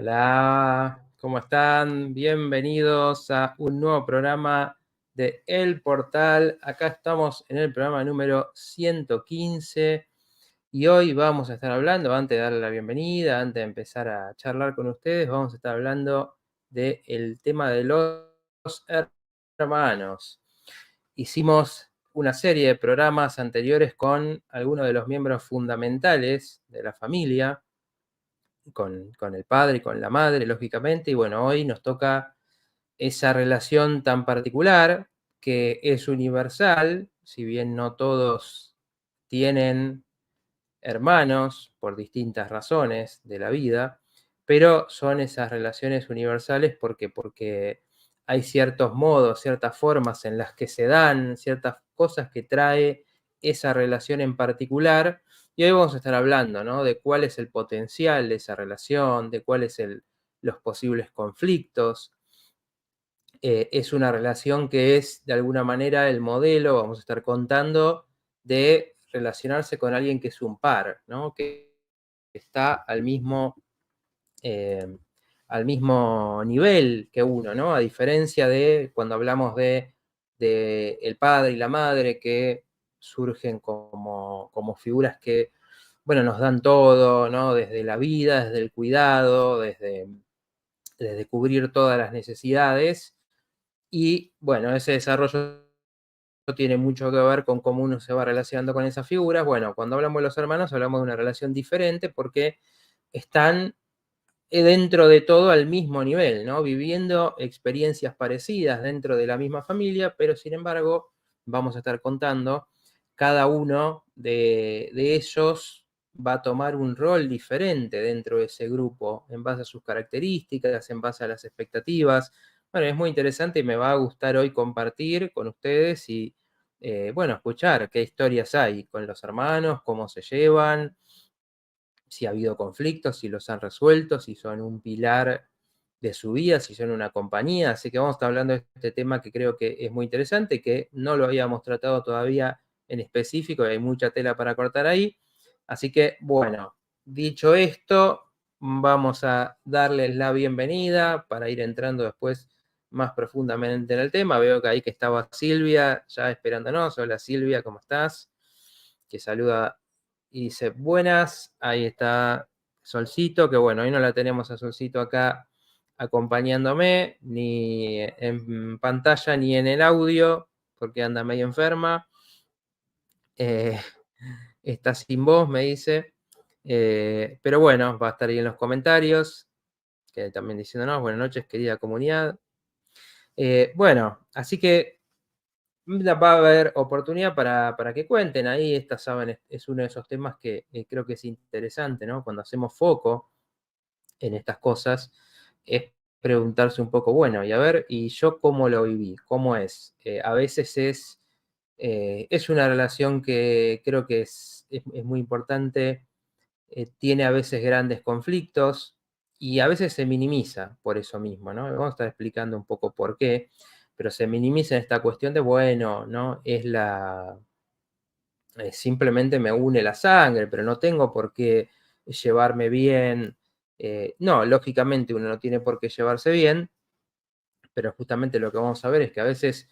Hola, ¿cómo están? Bienvenidos a un nuevo programa de El Portal. Acá estamos en el programa número 115 y hoy vamos a estar hablando, antes de darle la bienvenida, antes de empezar a charlar con ustedes, vamos a estar hablando del tema de los hermanos. Hicimos una serie de programas anteriores con algunos de los miembros fundamentales de la familia, con el padre y con la madre, lógicamente, y bueno, hoy nos toca esa relación tan particular que es universal, si bien no todos tienen hermanos por distintas razones de la vida, pero son esas relaciones universales porque hay ciertos modos, ciertas formas en las que se dan, ciertas cosas que trae esa relación en particular. Y hoy vamos a estar hablando, ¿no?, de cuál es el potencial de esa relación, de cuáles los posibles conflictos. Es una relación que es, de alguna manera, el modelo, vamos a estar contando, de relacionarse con alguien que es un par, ¿no?, que está eh, al mismo nivel que uno, ¿no? A diferencia de cuando hablamos de el padre y la madre, que surgen como figuras que, bueno, nos dan todo, ¿no? Desde la vida, desde el cuidado, desde cubrir todas las necesidades. Y bueno, ese desarrollo tiene mucho que ver con cómo uno se va relacionando con esas figuras. Bueno, cuando hablamos de los hermanos, hablamos de una relación diferente porque están dentro de todo al mismo nivel, ¿no? Viviendo experiencias parecidas dentro de la misma familia, pero sin embargo, vamos a estar contando, cada uno de ellos va a tomar un rol diferente dentro de ese grupo, en base a sus características, en base a las expectativas. Bueno, es muy interesante y me va a gustar hoy compartir con ustedes y, bueno, escuchar qué historias hay con los hermanos, cómo se llevan, si ha habido conflictos, si los han resuelto, si son un pilar de su vida, si son una compañía. Así que vamos a estar hablando de este tema que creo que es muy interesante, que no lo habíamos tratado todavía en específico, y hay mucha tela para cortar ahí. Así que, bueno, dicho esto, vamos a darles la bienvenida para ir entrando después más profundamente en el tema. Veo que ahí que estaba Silvia ya esperándonos. Hola Silvia, ¿cómo estás? Que saluda y dice, buenas, ahí está Solcito, que bueno, hoy no la tenemos a Solcito acá acompañándome, ni en pantalla ni en el audio, porque anda medio enferma. Eh, Está sin voz, me dice. Pero bueno, va a estar ahí en los comentarios, que también diciéndonos, buenas noches, querida comunidad. Bueno, así que va a haber oportunidad para que cuenten ahí. Esta, saben, es uno de esos temas que creo que es interesante, ¿no? Cuando hacemos foco en estas cosas, es preguntarse un poco, bueno, y a ver, ¿y yo cómo lo viví? ¿Cómo es? A veces es una relación que creo que es muy importante, tiene a veces grandes conflictos y a veces se minimiza por eso mismo, ¿no? Vamos a estar explicando un poco por qué, pero se minimiza en esta cuestión de, bueno, ¿no? Simplemente me une la sangre, pero no tengo por qué llevarme bien. No, lógicamente uno no tiene por qué llevarse bien, pero justamente lo que vamos a ver es que a veces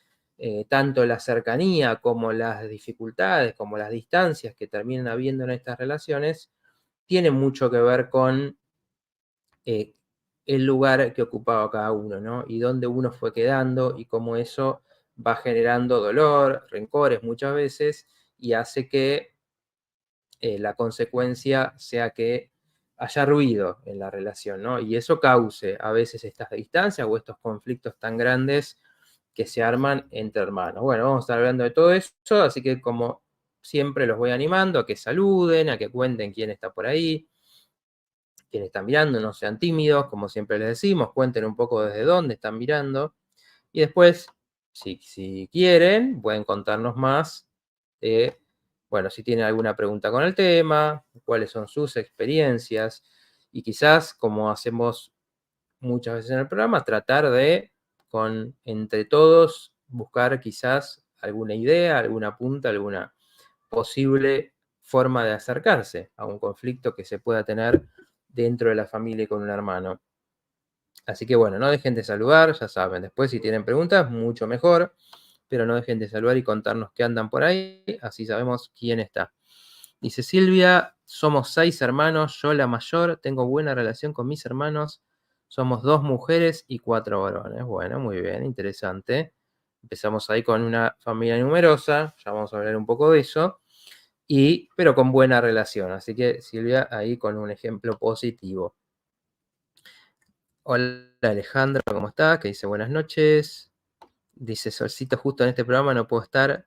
tanto la cercanía como las dificultades, como las distancias que terminan habiendo en estas relaciones, tienen mucho que ver con eh, el lugar que ocupaba cada uno, ¿no? Y dónde uno fue quedando y cómo eso va generando dolor, rencores muchas veces, y hace que la consecuencia sea que haya ruido en la relación, ¿no? Y eso cause a veces estas distancias o estos conflictos tan grandes que se arman entre hermanos. Bueno, vamos a estar hablando de todo eso, así que como siempre los voy animando a que saluden, a que cuenten quién está por ahí, quién está mirando, no sean tímidos, como siempre les decimos, cuenten un poco desde dónde están mirando. Y después, si quieren, pueden contarnos más de, bueno, si tienen alguna pregunta con el tema, cuáles son sus experiencias, y quizás, como hacemos muchas veces en el programa, tratar de, entre todos, buscar quizás alguna idea, alguna punta, alguna posible forma de acercarse a un conflicto que se pueda tener dentro de la familia y con un hermano. Así que bueno, no dejen de saludar, ya saben. Después si tienen preguntas, mucho mejor, pero no dejen de saludar y contarnos qué andan por ahí, así sabemos quién está. Dice Silvia, somos 6 hermanos, yo la mayor, tengo buena relación con mis hermanos, somos 2 mujeres y 4 varones. Bueno, muy bien, interesante. Empezamos ahí con una familia numerosa, ya vamos a hablar un poco de eso, pero con buena relación. Así que Silvia, ahí con un ejemplo positivo. Hola Alejandra, ¿cómo estás? Que dice buenas noches. Dice Solcito, justo en este programa no puedo estar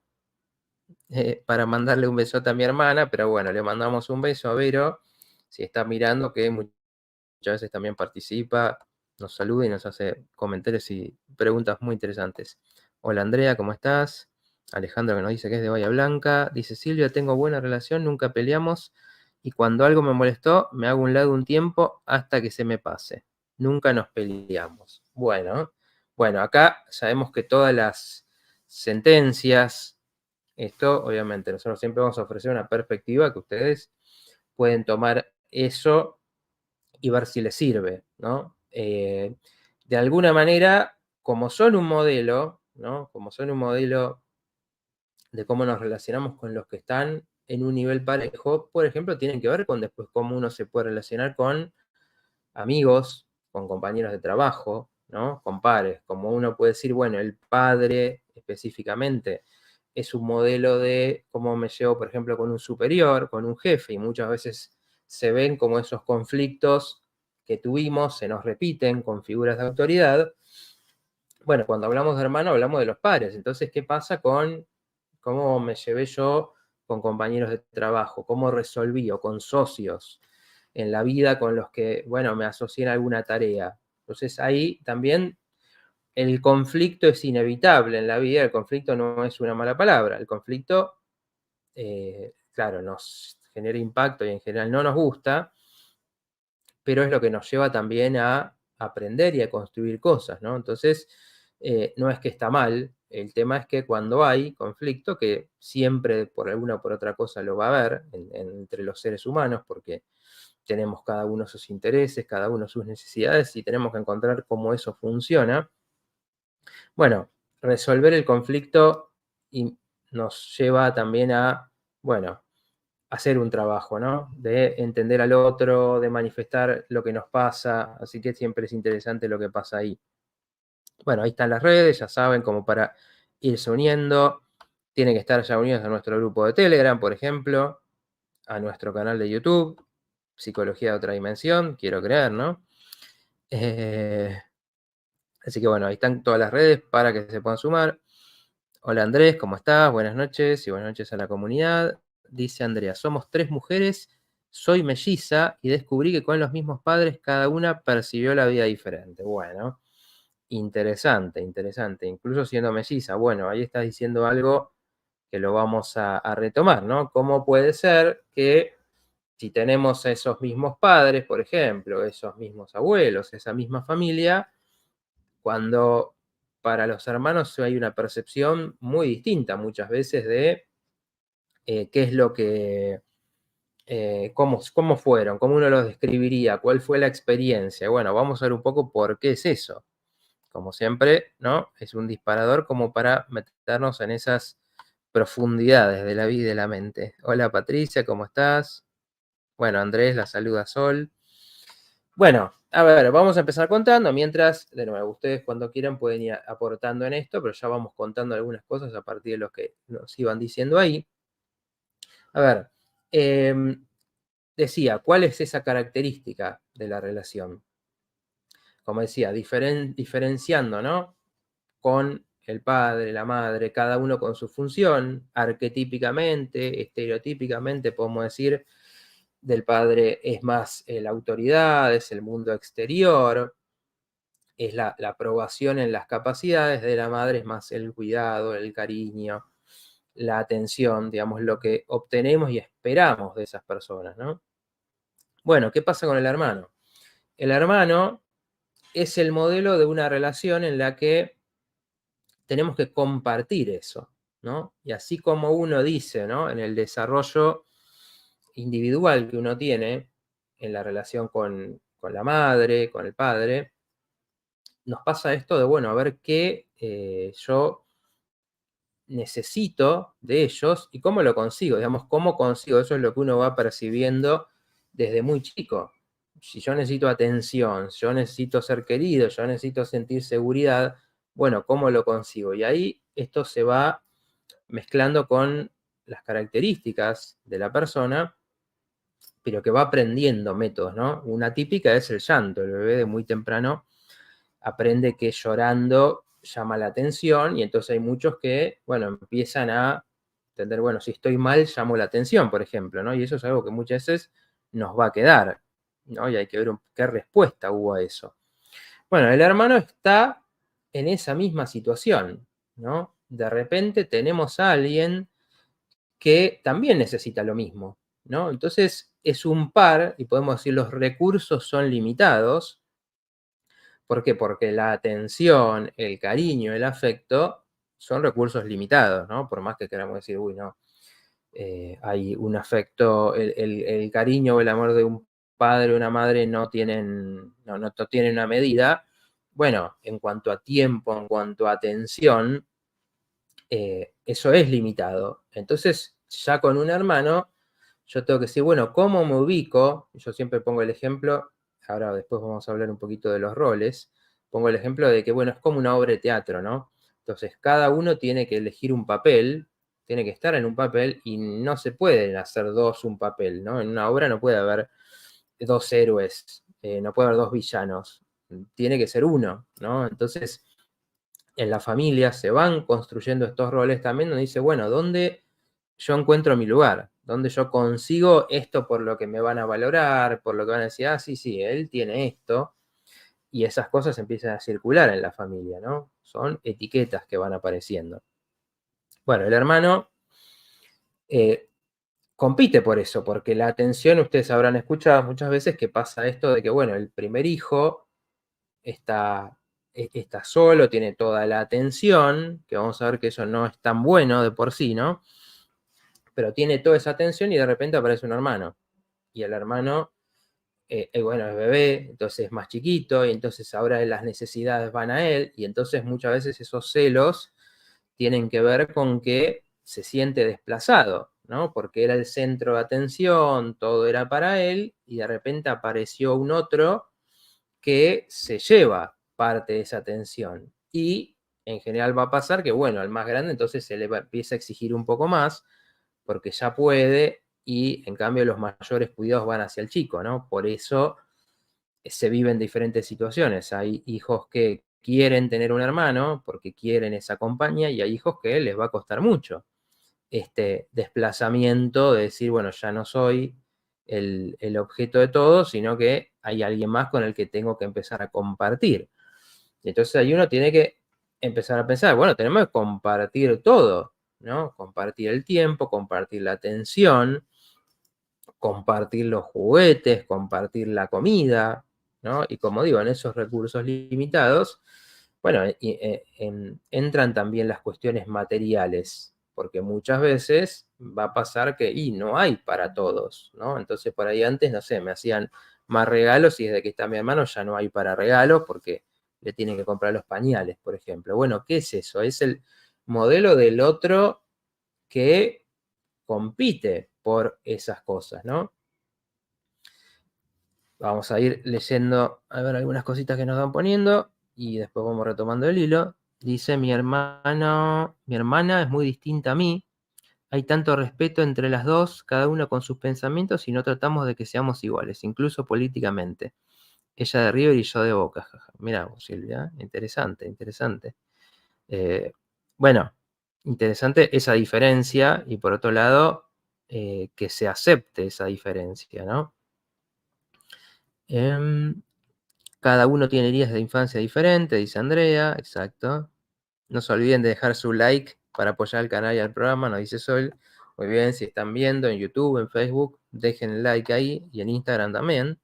para mandarle un besote a mi hermana, pero bueno, le mandamos un beso a Vero, si está mirando, que muchas veces también participa, nos saluda y nos hace comentarios y preguntas muy interesantes. Hola Andrea, ¿cómo estás? Alejandro que nos dice que es de Bahía Blanca. Dice Silvia, tengo buena relación, nunca peleamos y cuando algo me molestó me hago un lado un tiempo hasta que se me pase. Nunca nos peleamos. Bueno, acá sabemos que todas las sentencias, esto obviamente nosotros siempre vamos a ofrecer una perspectiva que ustedes pueden tomar eso y ver si les sirve, ¿no? De alguna manera, como son un modelo, ¿no? Como son un modelo de cómo nos relacionamos con los que están en un nivel parejo, por ejemplo, tienen que ver con después cómo uno se puede relacionar con amigos, con compañeros de trabajo, ¿no? Con pares, como uno puede decir, bueno, el padre específicamente es un modelo de cómo me llevo, por ejemplo, con un superior, con un jefe, y muchas veces se ven como esos conflictos que tuvimos, se nos repiten con figuras de autoridad. Bueno, cuando hablamos de hermano, hablamos de los pares. Entonces, ¿qué pasa con cómo me llevé yo con compañeros de trabajo? ¿Cómo resolví o con socios en la vida con los que, bueno, me asocié en alguna tarea? Entonces, ahí también el conflicto es inevitable en la vida. El conflicto no es una mala palabra. El conflicto, claro, nos genera impacto y en general no nos gusta, pero es lo que nos lleva también a aprender y a construir cosas, ¿no? Entonces, no es que está mal, el tema es que cuando hay conflicto, que siempre por alguna o por otra cosa lo va a haber entre los seres humanos, porque tenemos cada uno sus intereses, cada uno sus necesidades y tenemos que encontrar cómo eso funciona. Bueno, resolver el conflicto nos lleva también a, bueno, hacer un trabajo, ¿no? De entender al otro, de manifestar lo que nos pasa, así que siempre es interesante lo que pasa ahí. Bueno, ahí están las redes, ya saben, como para irse uniendo. Tienen que estar ya unidos a nuestro grupo de Telegram, por ejemplo, a nuestro canal de YouTube, Psicología de otra dimensión, quiero creer, ¿no? Eh, Así que bueno, ahí están todas las redes para que se puedan sumar. Hola Andrés, ¿cómo estás? Buenas noches y buenas noches a la comunidad. Dice Andrea, somos 3 mujeres, soy melliza y descubrí que con los mismos padres cada una percibió la vida diferente. Bueno, interesante, interesante. Incluso siendo melliza, bueno, ahí estás diciendo algo que lo vamos a retomar, ¿no? ¿Cómo puede ser que si tenemos a esos mismos padres, por ejemplo, esos mismos abuelos, esa misma familia, cuando para los hermanos hay una percepción muy distinta muchas veces de qué es lo que, cómo fueron, cómo uno los describiría, cuál fue la experiencia? Bueno, vamos a ver un poco por qué es eso. Como siempre, ¿no? Es un disparador como para meternos en esas profundidades de la vida y de la mente. Hola Patricia, ¿cómo estás? Bueno, Andrés, la saluda Sol. Bueno, a ver, vamos a empezar contando, mientras, de nuevo, ustedes cuando quieran pueden ir aportando en esto, pero ya vamos contando algunas cosas a partir de lo que nos iban diciendo ahí. A ver, decía, ¿cuál es esa característica de la relación? Como decía, diferenciando, ¿no? Con el padre, la madre, cada uno con su función, arquetípicamente, estereotípicamente, podemos decir, del padre es más la autoridad, es el mundo exterior, es la aprobación en las capacidades, de la madre es más el cuidado, el cariño, la atención, digamos, lo que obtenemos y esperamos de esas personas, ¿no? Bueno, ¿qué pasa con el hermano? El hermano es el modelo de una relación en la que tenemos que compartir eso, ¿no? Y así como uno dice, ¿no? En el desarrollo individual que uno tiene en la relación con la madre, con el padre, nos pasa esto de, bueno, a ver qué yo necesito de ellos y cómo lo consigo, digamos, cómo consigo, eso es lo que uno va percibiendo desde muy chico. Si yo necesito atención, yo necesito ser querido, yo necesito sentir seguridad, bueno, ¿cómo lo consigo? Y ahí esto se va mezclando con las características de la persona, pero que va aprendiendo métodos, ¿no? Una típica es el llanto. El bebé de muy temprano aprende que llorando llama la atención y entonces hay muchos que, bueno, empiezan a entender, bueno, si estoy mal, llamo la atención, por ejemplo, ¿no? Y eso es algo que muchas veces nos va a quedar, ¿no? Y hay que ver qué respuesta hubo a eso. Bueno, el hermano está en esa misma situación, ¿no? De repente tenemos a alguien que también necesita lo mismo, ¿no? Entonces es un par, y podemos decir los recursos son limitados. ¿Por qué? Porque la atención, el cariño, el afecto son recursos limitados, ¿no? Por más que queramos decir, uy, no, hay un afecto, el cariño o el amor de un padre o una madre no tienen, no tienen una medida. Bueno, en cuanto a tiempo, en cuanto a atención, eso es limitado. Entonces, ya con un hermano, yo tengo que decir, bueno, ¿cómo me ubico? Yo siempre pongo el ejemplo, ahora después vamos a hablar un poquito de los roles, pongo el ejemplo de que, bueno, es como una obra de teatro, ¿no? Entonces, cada uno tiene que elegir un papel, tiene que estar en un papel y no se pueden hacer dos un papel, ¿no? En una obra no puede haber dos héroes, no puede haber dos villanos, tiene que ser uno, ¿no? Entonces, en la familia se van construyendo estos roles también, donde dice, bueno, ¿dónde yo encuentro mi lugar? ¿Dónde yo consigo esto por lo que me van a valorar, por lo que van a decir, ah, sí, sí, él tiene esto? Y esas cosas empiezan a circular en la familia, ¿no? Son etiquetas que van apareciendo. Bueno, el hermano compite por eso, porque la atención, ustedes habrán escuchado muchas veces que pasa esto de que, bueno, el primer hijo está, está solo, tiene toda la atención, que vamos a ver que eso no es tan bueno de por sí, ¿no? Pero tiene toda esa atención y de repente aparece un hermano. Y el hermano, bueno, es bebé, entonces es más chiquito, y entonces ahora las necesidades van a él, y entonces muchas veces esos celos tienen que ver con que se siente desplazado, ¿no? Porque era el centro de atención, todo era para él, y de repente apareció un otro que se lleva parte de esa atención. Y en general va a pasar que, bueno, al más grande entonces se le empieza a exigir un poco más, porque ya puede, y en cambio los mayores cuidados van hacia el chico, ¿no? Por eso se viven diferentes situaciones. Hay hijos que quieren tener un hermano porque quieren esa compañía y hay hijos que les va a costar mucho este desplazamiento de decir, bueno, ya no soy el objeto de todo, sino que hay alguien más con el que tengo que empezar a compartir. Y entonces ahí uno tiene que empezar a pensar, bueno, tenemos que compartir todo, ¿no? Compartir el tiempo, compartir la atención, compartir los juguetes, compartir la comida, ¿no? Y como digo, en esos recursos limitados, bueno, entran también las cuestiones materiales, porque muchas veces va a pasar que, y no hay para todos, ¿no? Entonces por ahí antes, no sé, me hacían más regalos y desde que está mi hermano ya no hay para regalos porque le tienen que comprar los pañales, por ejemplo. Bueno, ¿qué es eso? Es el modelo del otro que compite por esas cosas, ¿no? Vamos a ir leyendo, a ver, algunas cositas que nos van poniendo y después vamos retomando el hilo. Dice, mi hermana es muy distinta a mí. Hay tanto respeto entre las dos, cada uno con sus pensamientos y no tratamos de que seamos iguales, incluso políticamente. Ella de River y yo de Boca. Jaja. Mirá vos, Silvia, interesante, interesante. Eh, bueno, interesante esa diferencia y por otro lado, que se acepte esa diferencia, ¿no? Em, Cada uno tiene días de infancia diferentes, dice Andrea, exacto. No se olviden de dejar su like para apoyar al canal y al programa, nos dice Sol. Muy bien, si están viendo en YouTube, en Facebook, dejen el like ahí y en Instagram también.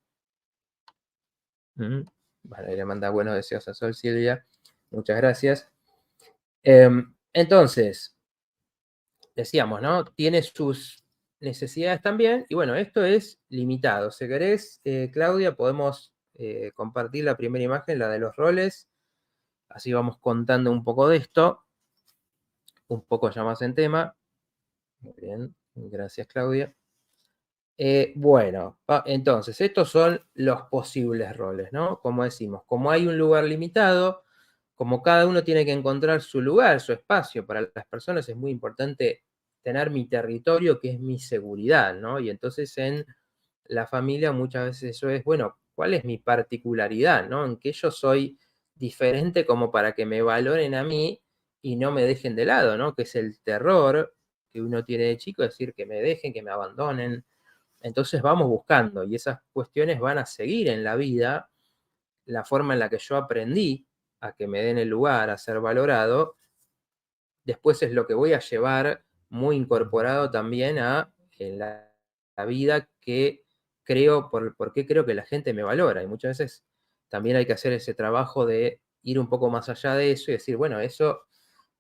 Vale, le manda buenos deseos a Sol Silvia. Muchas gracias. Entonces, decíamos, ¿no? Tiene sus necesidades también. Y bueno, esto es limitado. Si querés, Claudia, podemos compartir la primera imagen, la de los roles. Así vamos contando un poco de esto, un poco ya más en tema. Muy bien, gracias Claudia. Bueno, entonces, estos son los posibles roles, ¿no? Como decimos, como hay un lugar limitado, como cada uno tiene que encontrar su lugar, su espacio, para las personas es muy importante tener mi territorio, que es mi seguridad, ¿no? Y entonces en la familia muchas veces eso es, bueno, ¿cuál es mi particularidad, ¿no? En que yo soy diferente como para que me valoren a mí y no me dejen de lado, ¿no? Que es el terror que uno tiene de chico, es decir, que me dejen, que me abandonen. Entonces vamos buscando y esas cuestiones van a seguir en la vida, la forma en la que yo aprendí a que me den el lugar, a ser valorado, después es lo que voy a llevar muy incorporado también a la vida que creo, por qué creo que la gente me valora. Y muchas veces también hay que hacer ese trabajo de ir un poco más allá de eso y decir, bueno, eso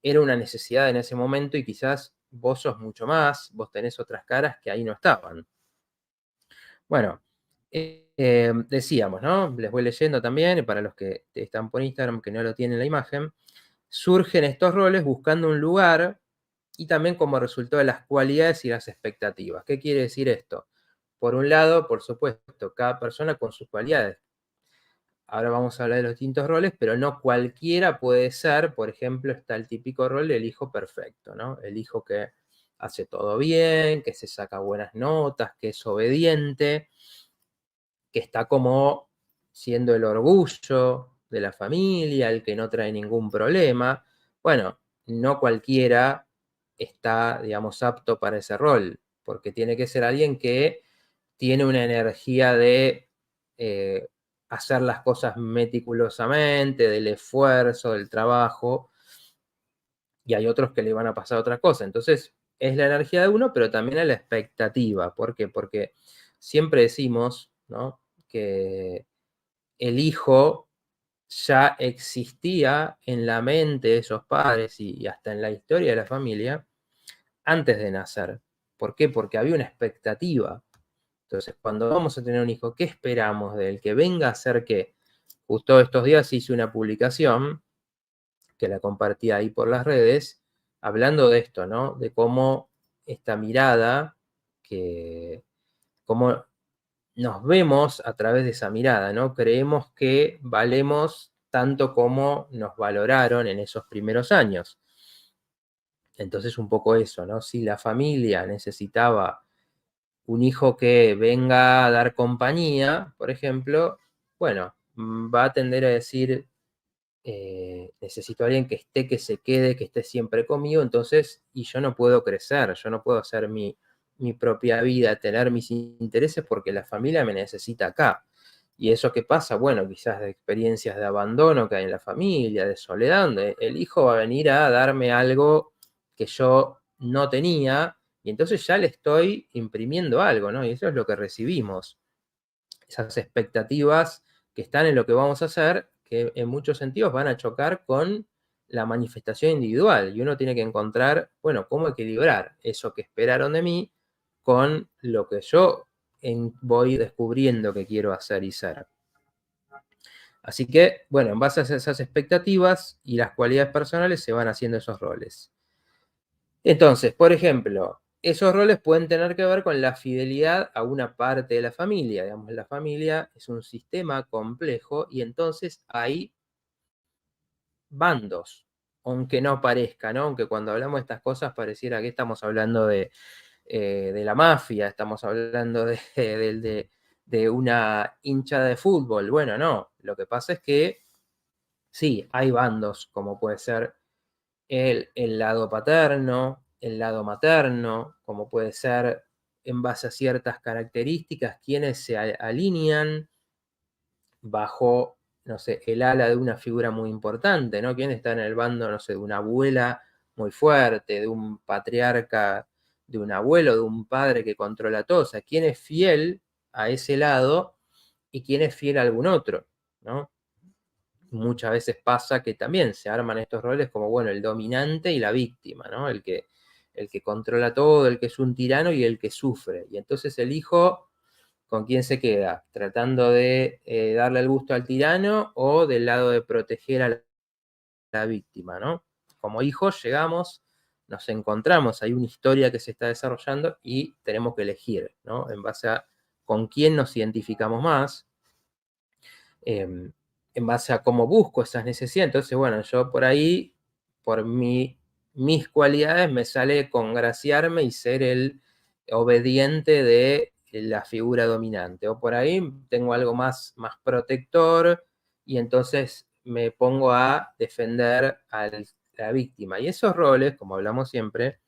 era una necesidad en ese momento y quizás vos sos mucho más, vos tenés otras caras que ahí no estaban. Bueno, decíamos, ¿no? Les voy leyendo también, para los que están por Instagram que no lo tienen la imagen, surgen estos roles buscando un lugar y también como resultado de las cualidades y las expectativas. ¿Qué quiere decir esto? Por un lado, por supuesto, cada persona con sus cualidades. Ahora vamos a hablar de los distintos roles, pero no cualquiera puede ser, por ejemplo, está el típico rol del hijo perfecto, ¿no? El hijo que hace todo bien, que se saca buenas notas, que es obediente, que está como siendo el orgullo de la familia, el que no trae ningún problema. Bueno, no cualquiera está, digamos, apto para ese rol, porque tiene que ser alguien que tiene una energía de eh, hacer las cosas meticulosamente, del esfuerzo, del trabajo, y hay otros que le van a pasar otra cosa. Entonces, es la energía de uno, pero también es la expectativa. ¿Por qué? Porque siempre decimos, ¿no?, que el hijo ya existía en la mente de esos padres y hasta en la historia de la familia antes de nacer. ¿Por qué? Porque había una expectativa. Entonces, cuando vamos a tener un hijo, ¿qué esperamos de él? ¿Que venga a hacer qué? Justo estos días hice una publicación que la compartí ahí por las redes, hablando de esto, ¿no? De cómo esta mirada, que cómo nos vemos a través de esa mirada, ¿no? Creemos que valemos tanto como nos valoraron en esos primeros años. Entonces, un poco eso, ¿no? Si la familia necesitaba un hijo que venga a dar compañía, por ejemplo, bueno, va a tender a decir, necesito a alguien que esté, que se quede, que esté siempre conmigo, entonces, y yo no puedo crecer, yo no puedo hacer mi propia vida, tener mis intereses porque la familia me necesita acá. ¿Y eso qué pasa? Bueno, quizás de experiencias de abandono que hay en la familia, de soledad, donde el hijo va a venir a darme algo que yo no tenía, y entonces ya le estoy imprimiendo algo, ¿no? Y eso es lo que recibimos, esas expectativas que están en lo que vamos a hacer, que en muchos sentidos van a chocar con la manifestación individual. Y uno tiene que encontrar, bueno, cómo equilibrar eso que esperaron de mí con lo que yo voy descubriendo que quiero hacer y ser. Así que, bueno, en base a esas expectativas y las cualidades personales se van haciendo esos roles. Entonces, por ejemplo, esos roles pueden tener que ver con la fidelidad a una parte de la familia. Digamos, la familia es un sistema complejo y entonces hay bandos, aunque no parezca, ¿no? Aunque cuando hablamos de estas cosas pareciera que estamos hablando de la mafia, estamos hablando de una hinchada de fútbol. Bueno, no, lo que pasa es que sí, hay bandos, como puede ser el lado paterno, el lado materno, como puede ser en base a ciertas características, quienes se alinean bajo, no sé, el ala de una figura muy importante, ¿no? Quien está en el bando, no sé, de una abuela muy fuerte, de un patriarca, de un abuelo, de un padre que controla todo. O sea, quién es fiel a ese lado y quién es fiel a algún otro, ¿no? Muchas veces pasa que también se arman estos roles como, bueno, el dominante y la víctima, ¿no? El que controla todo, el que es un tirano y el que sufre. Y entonces el hijo, ¿con quién se queda? ¿Tratando de darle el gusto al tirano o del lado de proteger a la víctima, ¿no? Como hijos llegamos, nos encontramos, hay una historia que se está desarrollando y tenemos que elegir, ¿no? En base a con quién nos identificamos más, en base a cómo busco esas necesidades. Entonces, bueno, yo por ahí, por mis cualidades, me sale congraciarme y ser el obediente de la figura dominante. O por ahí tengo algo más protector y entonces me pongo a defender a la víctima. Y esos roles, como hablamos siempre,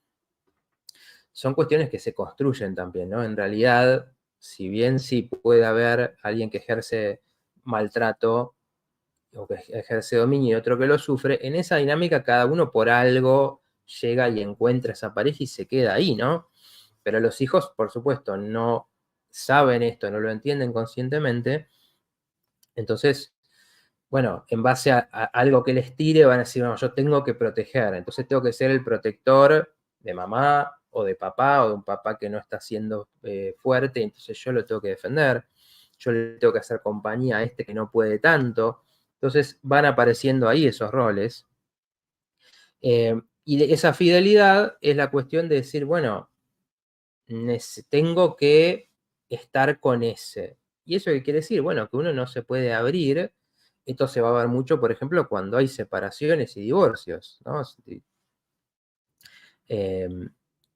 son cuestiones que se construyen también, ¿no? En realidad, si bien sí puede haber alguien que ejerce maltrato o que ejerce dominio y otro que lo sufre, en esa dinámica cada uno por algo llega y encuentra esa pareja y se queda ahí, ¿no? Pero los hijos, por supuesto, no saben esto, no lo entienden conscientemente, entonces, bueno, en base a algo que les tire, van a decir, no, yo tengo que proteger, entonces tengo que ser el protector de mamá o de papá o de un papá que no está siendo fuerte, entonces yo lo tengo que defender, yo le tengo que hacer compañía a este que no puede tanto. Entonces van apareciendo ahí esos roles. Y esa fidelidad es la cuestión de decir, bueno, tengo que estar con ese. ¿Y eso qué quiere decir? Bueno, que uno no se puede abrir. Esto se va a ver mucho, por ejemplo, cuando hay separaciones y divorcios, ¿no?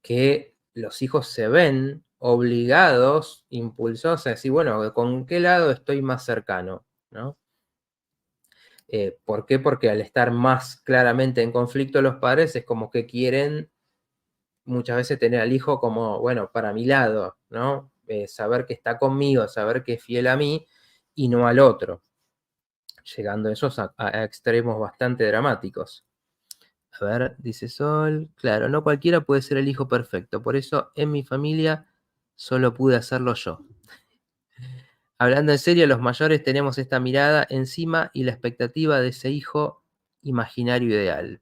Que los hijos se ven obligados, impulsados a decir, bueno, ¿con qué lado estoy más cercano? ¿No? ¿Por qué? Porque al estar más claramente en conflicto los padres es como que quieren muchas veces tener al hijo como, bueno, para mi lado, ¿no? Saber que está conmigo, saber que es fiel a mí y no al otro, llegando esos a extremos bastante dramáticos. A ver, dice Sol, claro, no cualquiera puede ser el hijo perfecto, por eso en mi familia solo pude hacerlo yo. Hablando en serio, los mayores tenemos esta mirada encima y la expectativa de ese hijo imaginario ideal.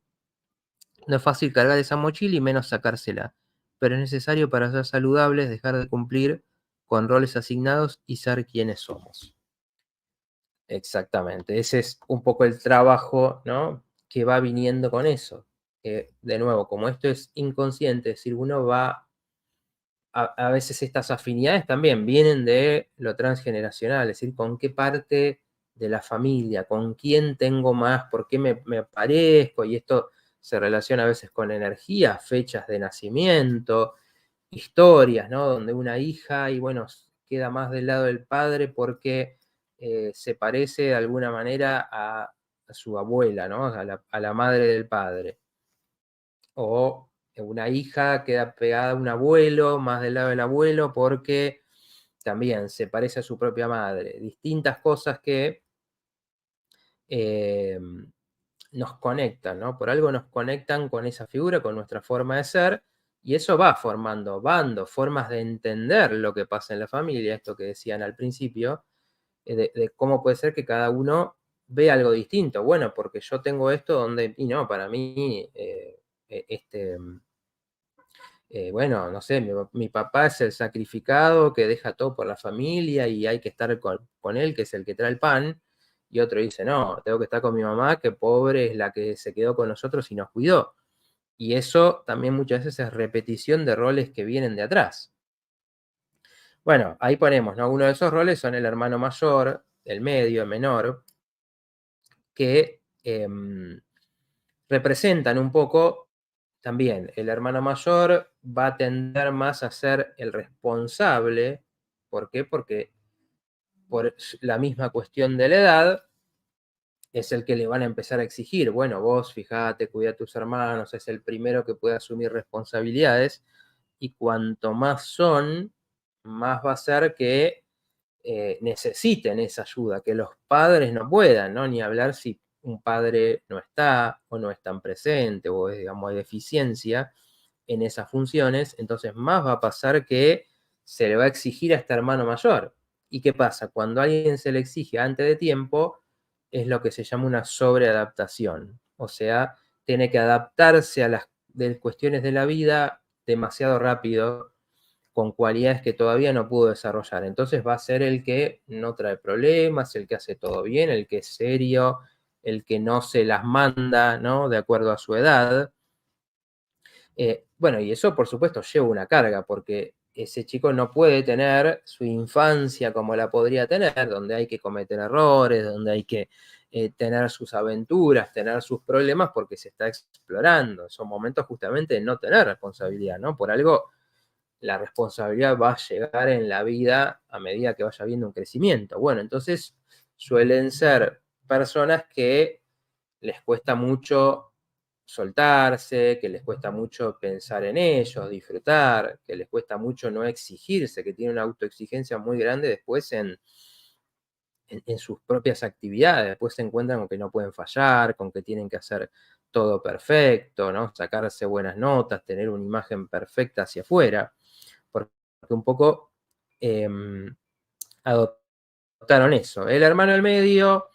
No es fácil cargar esa mochila y menos sacársela, pero es necesario para ser saludables dejar de cumplir con roles asignados y ser quienes somos. Exactamente, ese es un poco el trabajo, ¿no? Que va viniendo con eso. De nuevo, como esto es inconsciente, es decir, uno va, a veces estas afinidades también vienen de lo transgeneracional, es decir, con qué parte de la familia, con quién tengo más, por qué me parezco, y esto se relaciona a veces con energía, fechas de nacimiento, historias, ¿no? Donde una hija, y bueno, queda más del lado del padre porque se parece de alguna manera a su abuela, ¿no? A la madre del padre. O una hija queda pegada a un abuelo, más del lado del abuelo, porque también se parece a su propia madre. Distintas cosas que eh, nos conectan, ¿no? Por algo nos conectan con esa figura, con nuestra forma de ser, y eso va formando bandos, formas de entender lo que pasa en la familia, esto que decían al principio, de cómo puede ser que cada uno ve algo distinto. Bueno, porque yo tengo esto donde, y no, para mí, bueno, no sé, mi papá es el sacrificado que deja todo por la familia y hay que estar con él, que es el que trae el pan, y otro dice, no, tengo que estar con mi mamá, que pobre es la que se quedó con nosotros y nos cuidó. Y eso también muchas veces es repetición de roles que vienen de atrás. Bueno, ahí ponemos, ¿no? Uno de esos roles son el hermano mayor, el medio, el menor, que representan un poco también. El hermano mayor va a tender más a ser el responsable. ¿Por qué? Porque por la misma cuestión de la edad es el que le van a empezar a exigir. Bueno, vos fíjate, cuida a tus hermanos, es el primero que puede asumir responsabilidades y cuanto más son, más va a ser que necesiten esa ayuda, que los padres no puedan, ¿no? Ni hablar si un padre no está o no es tan presente o digamos, hay deficiencia en esas funciones, entonces más va a pasar que se le va a exigir a este hermano mayor. ¿Y qué pasa? Cuando a alguien se le exige antes de tiempo, es lo que se llama una sobreadaptación. O sea, tiene que adaptarse a las cuestiones de la vida demasiado rápido, con cualidades que todavía no pudo desarrollar. Entonces va a ser el que no trae problemas, el que hace todo bien, el que es serio, el que no se las manda, ¿no? De acuerdo a su edad. Bueno, y eso por supuesto lleva una carga, porque ese chico no puede tener su infancia como la podría tener, donde hay que cometer errores, donde hay que tener sus aventuras, tener sus problemas, porque se está explorando. Son momentos justamente de no tener responsabilidad, ¿no? Por algo, la responsabilidad va a llegar en la vida a medida que vaya habiendo un crecimiento. Bueno, entonces suelen ser personas que les cuesta mucho soltarse, que les cuesta mucho pensar en ellos, disfrutar, que les cuesta mucho no exigirse, que tienen una autoexigencia muy grande después en sus propias actividades. Después se encuentran con que no pueden fallar, con que tienen que hacer todo perfecto, ¿no? Sacarse buenas notas, tener una imagen perfecta hacia afuera, porque un poco adoptaron eso. El hermano del medio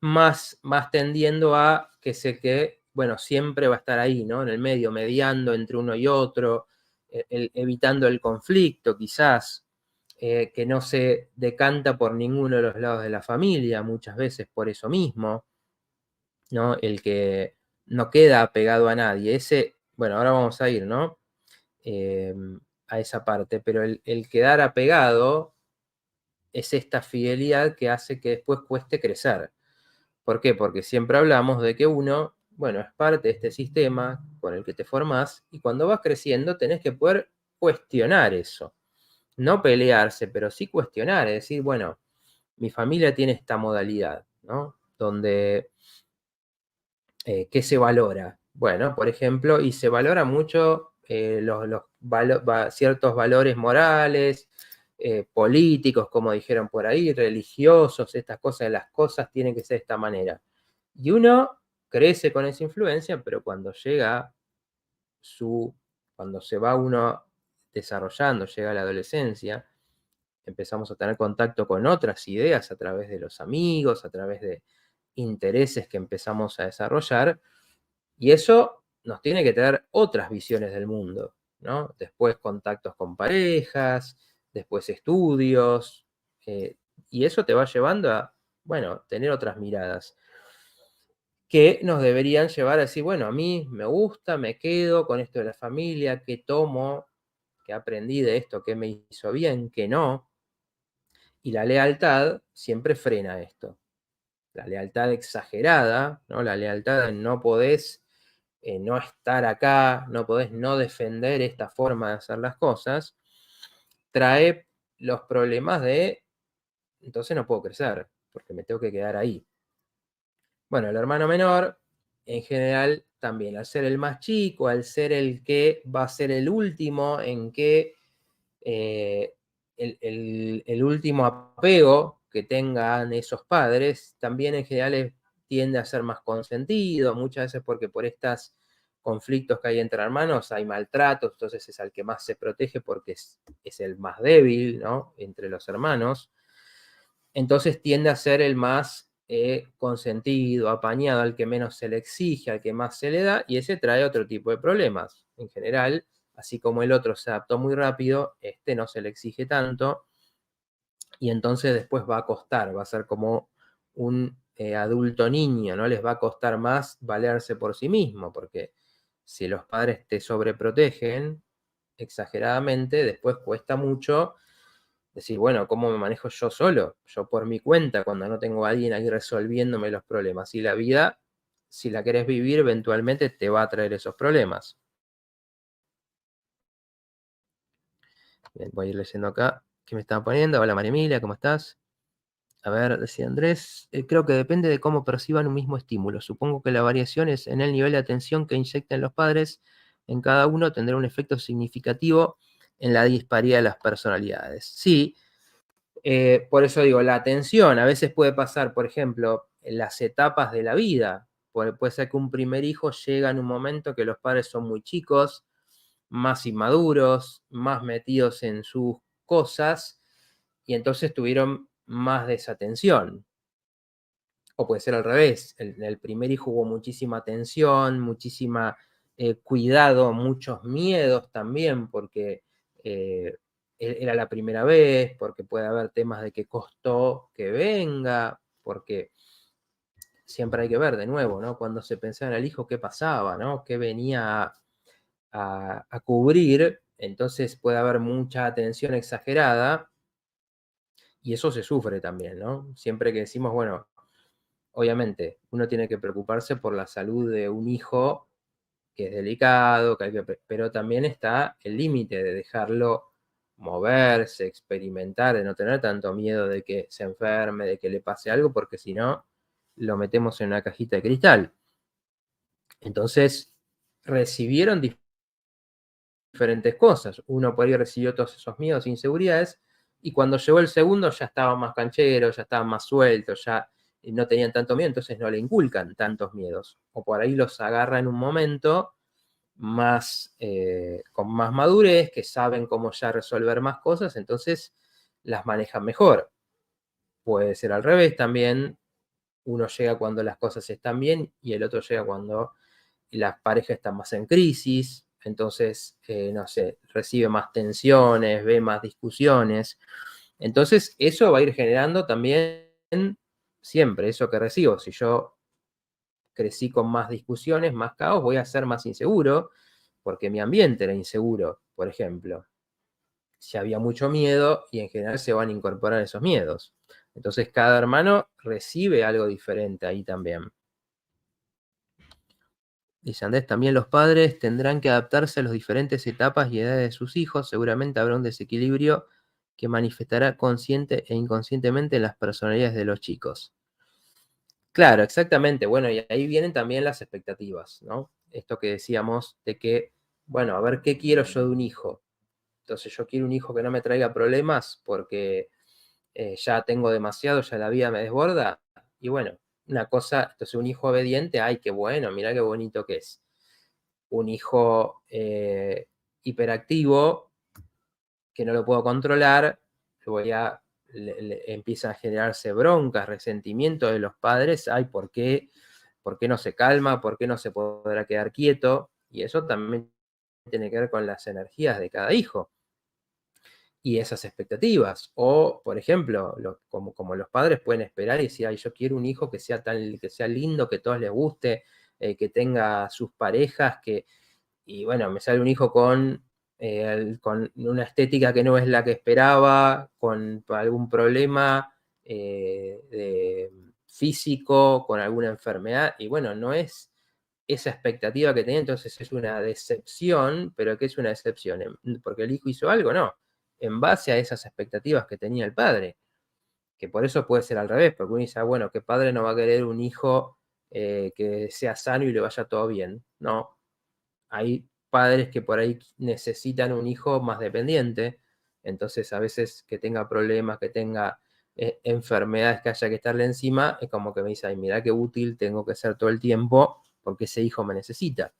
más tendiendo a que, bueno, siempre va a estar ahí, ¿no? En el medio, mediando entre uno y otro, evitando el conflicto, quizás, que no se decanta por ninguno de los lados de la familia, muchas veces por eso mismo, ¿no? El que no queda apegado a nadie. Ese, bueno, ahora vamos a ir, ¿no? Eh, a esa parte, pero el quedar apegado es esta fidelidad que hace que después cueste crecer. ¿Por qué? Porque siempre hablamos de que uno, bueno, es parte de este sistema con el que te formás y cuando vas creciendo tenés que poder cuestionar eso. No pelearse, pero sí cuestionar, es decir, bueno, mi familia tiene esta modalidad, ¿no? Donde, ¿qué se valora? Bueno, por ejemplo, y se valora mucho ciertos valores morales, políticos, como dijeron por ahí, religiosos, estas cosas, las cosas tienen que ser de esta manera. Y uno crece con esa influencia, pero cuando se va uno desarrollando, llega a la adolescencia, empezamos a tener contacto con otras ideas a través de los amigos, a través de intereses que empezamos a desarrollar, y eso nos tiene que tener otras visiones del mundo, ¿no? Después contactos con parejas, después estudios, eh, y eso te va llevando a, bueno, tener otras miradas que nos deberían llevar a decir, bueno, a mí me gusta, me quedo con esto de la familia, qué tomo, qué aprendí de esto, qué me hizo bien, qué no. Y la lealtad siempre frena esto. La lealtad exagerada, ¿no? La lealtad de no podés no estar acá, no podés no defender esta forma de hacer las cosas, trae los problemas de, entonces no puedo crecer, porque me tengo que quedar ahí. Bueno, el hermano menor, en general, también, al ser el más chico, al ser el que va a ser el último en que eh, el último apego que tengan esos padres, también en general tiende a ser más consentido, muchas veces porque por estos conflictos que hay entre hermanos hay maltratos, entonces es al que más se protege porque es el más débil, ¿no? Entre los hermanos. Entonces tiende a ser el más consentido, apañado, al que menos se le exige, al que más se le da, y ese trae otro tipo de problemas. En general, así como el otro se adaptó muy rápido, este no se le exige tanto, y entonces después va a costar, va a ser como un adulto niño, no les va a costar más valerse por sí mismo, porque si los padres te sobreprotegen exageradamente, después cuesta mucho decir, bueno, ¿cómo me manejo yo solo? Yo por mi cuenta, cuando no tengo a alguien ahí resolviéndome los problemas. Y la vida, si la querés vivir, eventualmente te va a traer esos problemas. Bien, voy a ir leyendo acá. ¿Qué me están poniendo? Hola María Emilia, ¿cómo estás? A ver, decía Andrés, creo que depende de cómo perciban un mismo estímulo. Supongo que la variación es en el nivel de atención que inyecten los padres en cada uno tendrá un efecto significativo en la disparidad de las personalidades. Sí, por eso digo, la atención a veces puede pasar, por ejemplo, en las etapas de la vida. Puede ser que un primer hijo llega en un momento que los padres son muy chicos, más inmaduros, más metidos en sus cosas, y entonces tuvieron más desatención. O puede ser al revés, en el primer hijo hubo muchísima atención, muchísima cuidado, muchos miedos también, porque eh, era la primera vez, porque puede haber temas de que costó que venga, porque siempre hay que ver de nuevo, ¿no? Cuando se pensaba en el hijo, ¿qué pasaba, no? ¿Qué venía a cubrir? Entonces puede haber mucha atención exagerada y eso se sufre también, ¿no? Siempre que decimos, bueno, obviamente uno tiene que preocuparse por la salud de un hijo, que es delicado, que pero también está el límite de dejarlo moverse, experimentar, de no tener tanto miedo de que se enferme, de que le pase algo, porque si no, lo metemos en una cajita de cristal. Entonces, recibieron diferentes cosas. Uno por ahí recibió todos esos miedos e inseguridades, y cuando llegó el segundo ya estaban más cancheros, ya estaban más sueltos, ya no tenían tanto miedo, entonces no le inculcan tantos miedos. O por ahí los agarra en un momento más, con más madurez, que saben cómo ya resolver más cosas, entonces las manejan mejor. Puede ser al revés también, uno llega cuando las cosas están bien y el otro llega cuando las parejas están más en crisis, entonces, no sé, recibe más tensiones, ve más discusiones. Entonces, eso va a ir generando también siempre eso que recibo. Si yo crecí con más discusiones, más caos, voy a ser más inseguro, porque mi ambiente era inseguro, por ejemplo. Si había mucho miedo y en general se van a incorporar esos miedos. Entonces, cada hermano recibe algo diferente ahí también. Dice Andrés, también los padres tendrán que adaptarse a las diferentes etapas y edades de sus hijos. Seguramente habrá un desequilibrio que manifestará consciente e inconscientemente en las personalidades de los chicos. Claro, exactamente. Bueno, y ahí vienen también las expectativas, ¿no? Esto que decíamos de que, bueno, a ver, ¿qué quiero yo de un hijo? Entonces yo quiero un hijo que no me traiga problemas porque ya tengo demasiado, ya la vida me desborda. Y bueno, una cosa, entonces un hijo obediente, ay, qué bueno, mirá qué bonito que es. Un hijo hiperactivo, que no lo puedo controlar, empiezan a generarse broncas, resentimiento de los padres, ay, ¿por qué no se calma? ¿Por qué no se podrá quedar quieto? Y eso también tiene que ver con las energías de cada hijo y esas expectativas. O, por ejemplo, como los padres pueden esperar y decir, ay, yo quiero un hijo que sea lindo, que a todos les guste, que tenga sus parejas, y bueno, me sale un hijo con una estética que no es la que esperaba, con algún problema físico, con alguna enfermedad, y bueno, no es esa expectativa que tenía, entonces es una decepción, pero ¿qué es una decepción? ¿Porque el hijo hizo algo? No, en base a esas expectativas que tenía el padre, que por eso puede ser al revés, porque uno dice, bueno, ¿qué padre no va a querer un hijo que sea sano y le vaya todo bien? No, hay padres que por ahí necesitan un hijo más dependiente, entonces a veces que tenga problemas, que tenga enfermedades que haya que estarle encima, es como que me dice, ay, mira qué útil tengo que ser todo el tiempo porque ese hijo me necesita.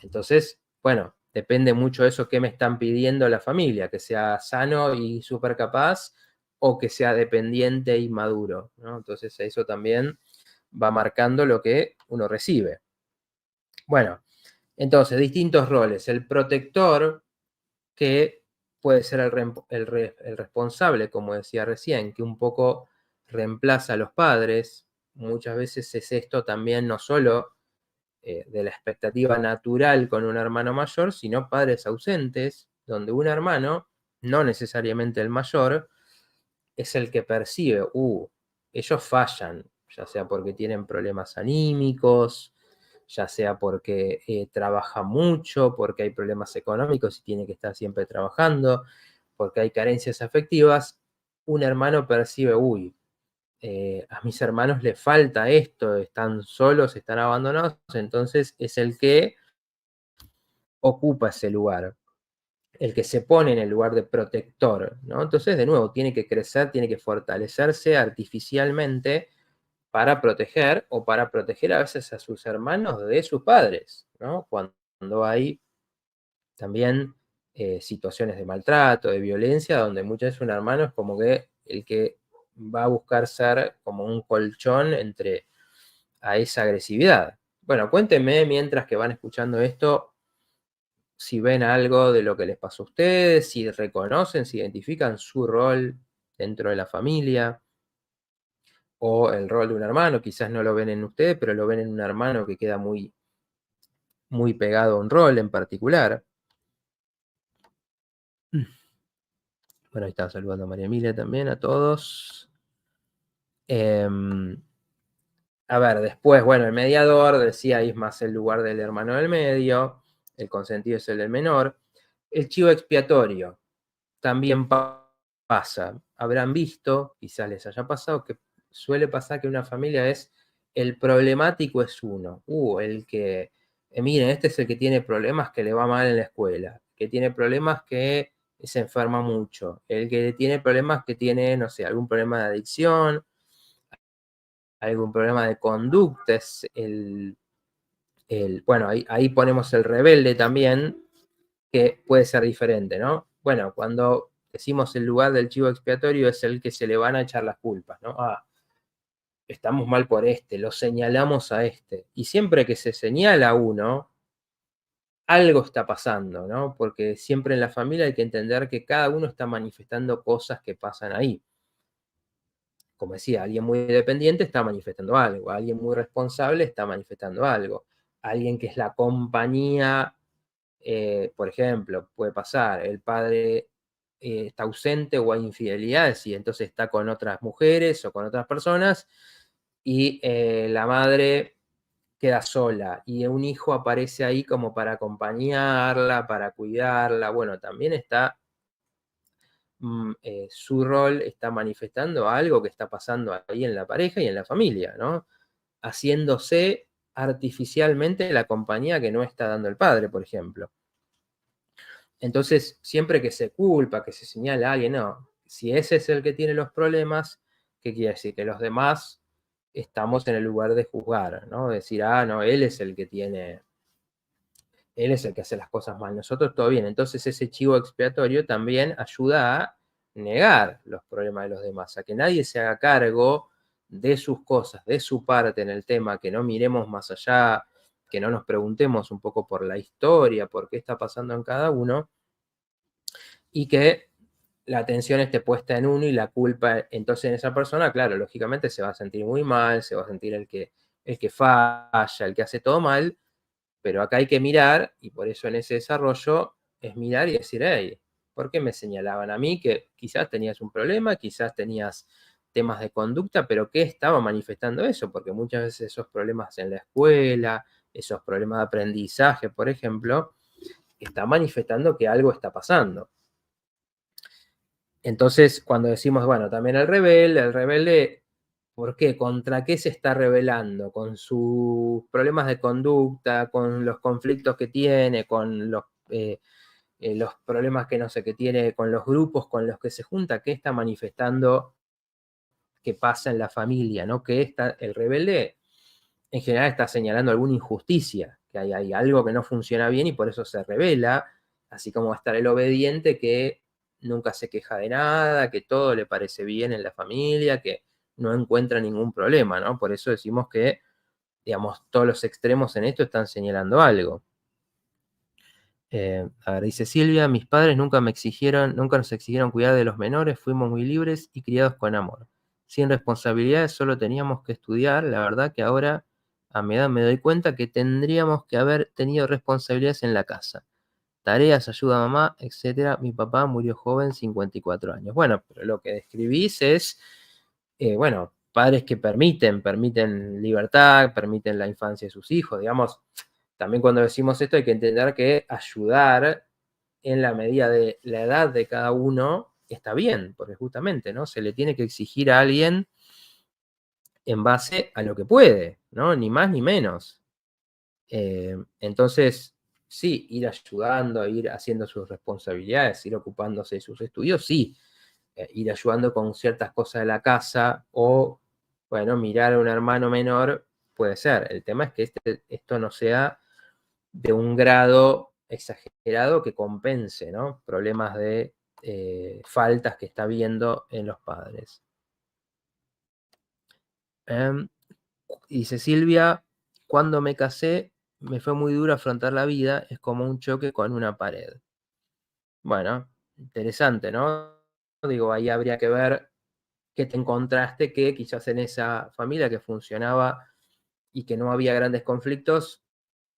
Entonces, bueno, depende mucho de eso que me están pidiendo la familia, que sea sano y súper capaz o que sea dependiente y maduro, ¿no? Entonces eso también va marcando lo que uno recibe. Bueno, entonces, distintos roles. El protector, que puede ser el responsable, como decía recién, que un poco reemplaza a los padres. Muchas veces es esto también no solo de la expectativa natural con un hermano mayor, sino padres ausentes, donde un hermano, no necesariamente el mayor, es el que percibe, ellos fallan, ya sea porque tienen problemas anímicos, ya sea porque trabaja mucho, porque hay problemas económicos y tiene que estar siempre trabajando, porque hay carencias afectivas, un hermano percibe, a mis hermanos les falta esto, están solos, están abandonados, entonces es el que ocupa ese lugar, el que se pone en el lugar de protector, ¿no? Entonces, de nuevo, tiene que crecer, tiene que fortalecerse artificialmente para proteger o para proteger a veces a sus hermanos de sus padres, ¿no? Cuando hay también situaciones de maltrato, de violencia, donde muchas veces un hermano es como que el que va a buscar ser como un colchón entre a esa agresividad. Bueno, cuéntenme mientras que van escuchando esto, si ven algo de lo que les pasó a ustedes, si reconocen, si identifican su rol dentro de la familia. o el rol de un hermano, quizás no lo ven en ustedes, pero lo ven en un hermano que queda muy, muy pegado a un rol en particular. Bueno, ahí estaba saludando a María Emilia también, a todos. Em, a ver, después, bueno, el mediador, decía, ahí es más el lugar del hermano del medio, el consentido es el del menor. El chivo expiatorio también pasa. Habrán visto, quizás les haya pasado, que suele pasar que una familia es, el problemático es uno. El que, miren, este es el que tiene problemas que le va mal en la escuela, que tiene problemas que se enferma mucho, el que tiene problemas que tiene, no sé, algún problema de adicción, algún problema de conducta, es bueno, ahí ponemos el rebelde también, que puede ser diferente, ¿no? Bueno, cuando decimos el lugar del chivo expiatorio es el que se le van a echar las culpas, ¿no? Estamos mal por este, lo señalamos a este. Y siempre que se señala a uno, algo está pasando, ¿no? Porque siempre en la familia hay que entender que cada uno está manifestando cosas que pasan ahí. Como decía, alguien muy dependiente está manifestando algo, alguien muy responsable está manifestando algo, alguien que es la compañía, por ejemplo, puede pasar, el padre está ausente o hay infidelidades y entonces está con otras mujeres o con otras personas y la madre queda sola y un hijo aparece ahí como para acompañarla, para cuidarla, bueno, también está su rol está manifestando algo que está pasando ahí en la pareja y en la familia, ¿no? Haciéndose artificialmente la compañía que no está dando el padre, por ejemplo. Entonces, siempre que se culpa, que se señala a alguien, no, si ese es el que tiene los problemas, ¿qué quiere decir? Que los demás estamos en el lugar de juzgar, ¿no? Decir, no, él es el que tiene, él es el que hace las cosas mal, nosotros todo bien. Entonces ese chivo expiatorio también ayuda a negar los problemas de los demás, a que nadie se haga cargo de sus cosas, de su parte en el tema, que no miremos más allá, que no nos preguntemos un poco por la historia, por qué está pasando en cada uno, y que la atención esté puesta en uno y la culpa, entonces en esa persona, claro, lógicamente se va a sentir muy mal, se va a sentir el que falla, el que hace todo mal, pero acá hay que mirar, y por eso en ese desarrollo es mirar y decir, hey, ¿por qué me señalaban a mí que quizás tenías un problema, quizás tenías temas de conducta, pero qué estaba manifestando eso? Porque muchas veces esos problemas en la escuela, esos problemas de aprendizaje, por ejemplo, están manifestando que algo está pasando. Entonces, cuando decimos, bueno, también el rebelde, ¿por qué? ¿Contra qué se está rebelando? Con sus problemas de conducta, con los conflictos que tiene, con los problemas que no sé, que tiene con los grupos con los que se junta, ¿qué está manifestando que pasa en la familia? ¿No? Que el rebelde en general está señalando alguna injusticia, que hay algo que no funciona bien y por eso se rebela, así como va a estar el obediente que nunca se queja de nada, que todo le parece bien en la familia, que no encuentra ningún problema, ¿no? Por eso decimos que, digamos, todos los extremos en esto están señalando algo. A ver, dice Silvia, mis padres nunca nunca nos exigieron cuidar de los menores, fuimos muy libres y criados con amor. Sin responsabilidades, solo teníamos que estudiar. La verdad que ahora, a mi edad, me doy cuenta que tendríamos que haber tenido responsabilidades en la casa. Tareas, ayuda a mamá, etcétera. Mi papá murió joven, 54 años. Bueno, pero lo que describís es, bueno, padres que permiten libertad, permiten la infancia de sus hijos, digamos. También cuando decimos esto hay que entender que ayudar en la medida de la edad de cada uno está bien, porque justamente, ¿no? Se le tiene que exigir a alguien en base a lo que puede, ¿no? Ni más ni menos. Entonces, sí, ir ayudando, ir haciendo sus responsabilidades, ir ocupándose de sus estudios, sí. Ir ayudando con ciertas cosas de la casa o, bueno, mirar a un hermano menor puede ser. El tema es que esto no sea de un grado exagerado que compense, ¿no? Problemas de faltas que está viendo en los padres. Dice Silvia, cuando me casé me fue muy duro afrontar la vida, es como un choque con una pared. Bueno, interesante, ¿no? Digo, ahí habría que ver que te encontraste que quizás en esa familia que funcionaba y que no había grandes conflictos,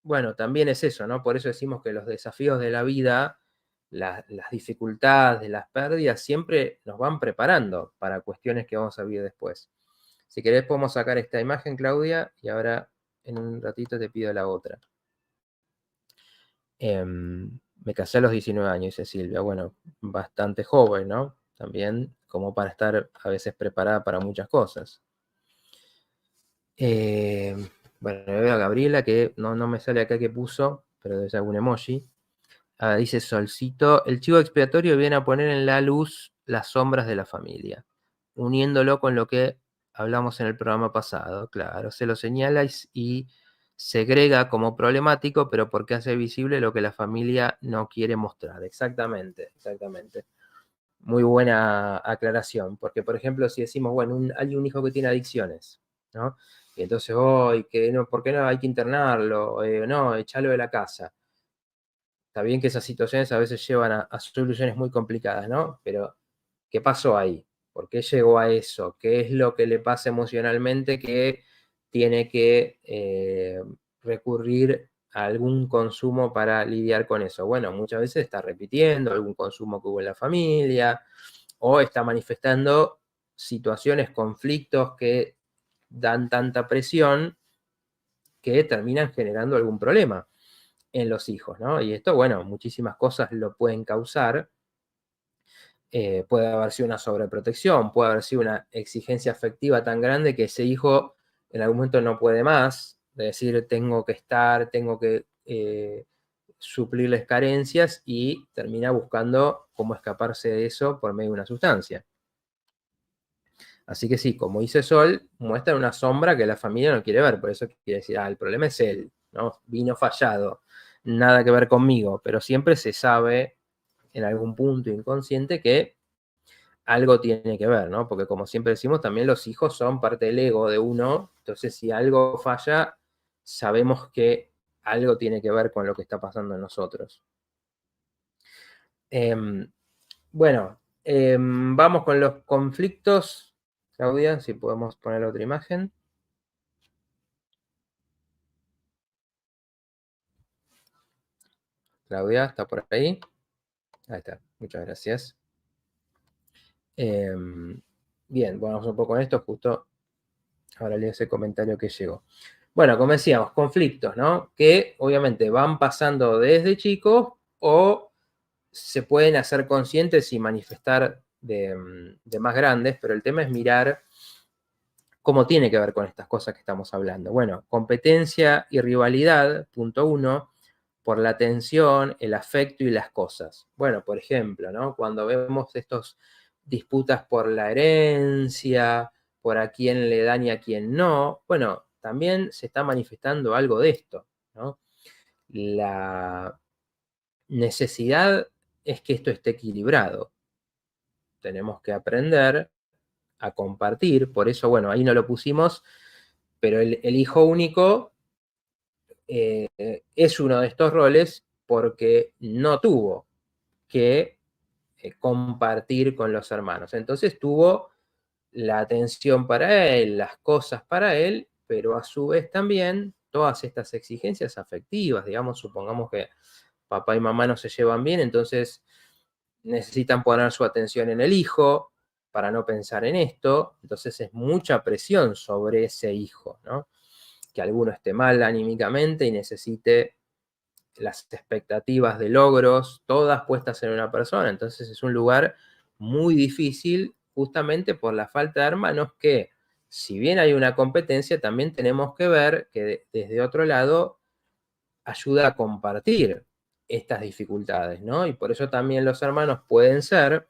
bueno, también es eso, ¿no? Por eso decimos que los desafíos de la vida, las dificultades, las pérdidas, siempre nos van preparando para cuestiones que vamos a vivir después. Si querés podemos sacar esta imagen, Claudia, y ahora en un ratito te pido la otra. Me casé a los 19 años, dice Silvia. Bueno, bastante joven, ¿no? También como para estar a veces preparada para muchas cosas. Bueno, veo a Gabriela que no me sale acá qué puso, pero debe ser algún emoji. Dice Solcito, el chivo expiatorio viene a poner en la luz las sombras de la familia, uniéndolo con lo que hablamos en el programa pasado. Claro, se lo señala y segrega como problemático, pero porque hace visible lo que la familia no quiere mostrar. Exactamente, exactamente. Muy buena aclaración, porque por ejemplo, si decimos, bueno, hay un hijo que tiene adicciones, ¿no? Y entonces, hoy, que no, ¿por qué no hay que internarlo? No, echarlo de la casa. Está bien que esas situaciones a veces llevan a soluciones muy complicadas, ¿no? Pero, ¿qué pasó ahí? ¿Por qué llegó a eso? ¿Qué es lo que le pasa emocionalmente que tiene que recurrir a algún consumo para lidiar con eso? Bueno, muchas veces está repitiendo algún consumo que hubo en la familia o está manifestando situaciones, conflictos que dan tanta presión que terminan generando algún problema en los hijos, ¿no? Y esto, bueno, muchísimas cosas lo pueden causar. Puede haber sido una sobreprotección, puede haber sido una exigencia afectiva tan grande que ese hijo en algún momento no puede más, de decir, tengo que estar, tengo que suplirles carencias y termina buscando cómo escaparse de eso por medio de una sustancia. Así que sí, como dice Sol, muestra una sombra que la familia no quiere ver, por eso quiere decir, el problema es él, ¿no? Vino fallado, nada que ver conmigo, pero siempre se sabe en algún punto inconsciente que algo tiene que ver, ¿no? Porque como siempre decimos, también los hijos son parte del ego de uno, entonces si algo falla, sabemos que algo tiene que ver con lo que está pasando en nosotros. Bueno, vamos con los conflictos. Claudia, si podemos poner otra imagen. Claudia, ¿está por ahí? Ahí está, muchas gracias. Bien, vamos un poco con esto, justo ahora leo ese comentario que llegó. Bueno, como decíamos, conflictos, ¿no? Que obviamente van pasando desde chicos o se pueden hacer conscientes y manifestar de más grandes, pero el tema es mirar cómo tiene que ver con estas cosas que estamos hablando. Bueno, competencia y rivalidad, punto uno, por la atención, el afecto y las cosas. Bueno, por ejemplo, ¿no? Cuando vemos estos disputas por la herencia, por a quién le dan y a quién no, bueno, también se está manifestando algo de esto, ¿no? La necesidad es que esto esté equilibrado. Tenemos que aprender a compartir, por eso, bueno, ahí no lo pusimos, pero el hijo único es uno de estos roles porque no tuvo que compartir con los hermanos. Entonces tuvo la atención para él, las cosas para él, pero a su vez también todas estas exigencias afectivas, digamos, supongamos que papá y mamá no se llevan bien, entonces necesitan poner su atención en el hijo para no pensar en esto, entonces es mucha presión sobre ese hijo, ¿no? Que alguno esté mal anímicamente y necesite las expectativas de logros, todas puestas en una persona. Entonces es un lugar muy difícil justamente por la falta de hermanos que, si bien hay una competencia, también tenemos que ver que desde otro lado ayuda a compartir estas dificultades, ¿no? Y por eso también los hermanos pueden ser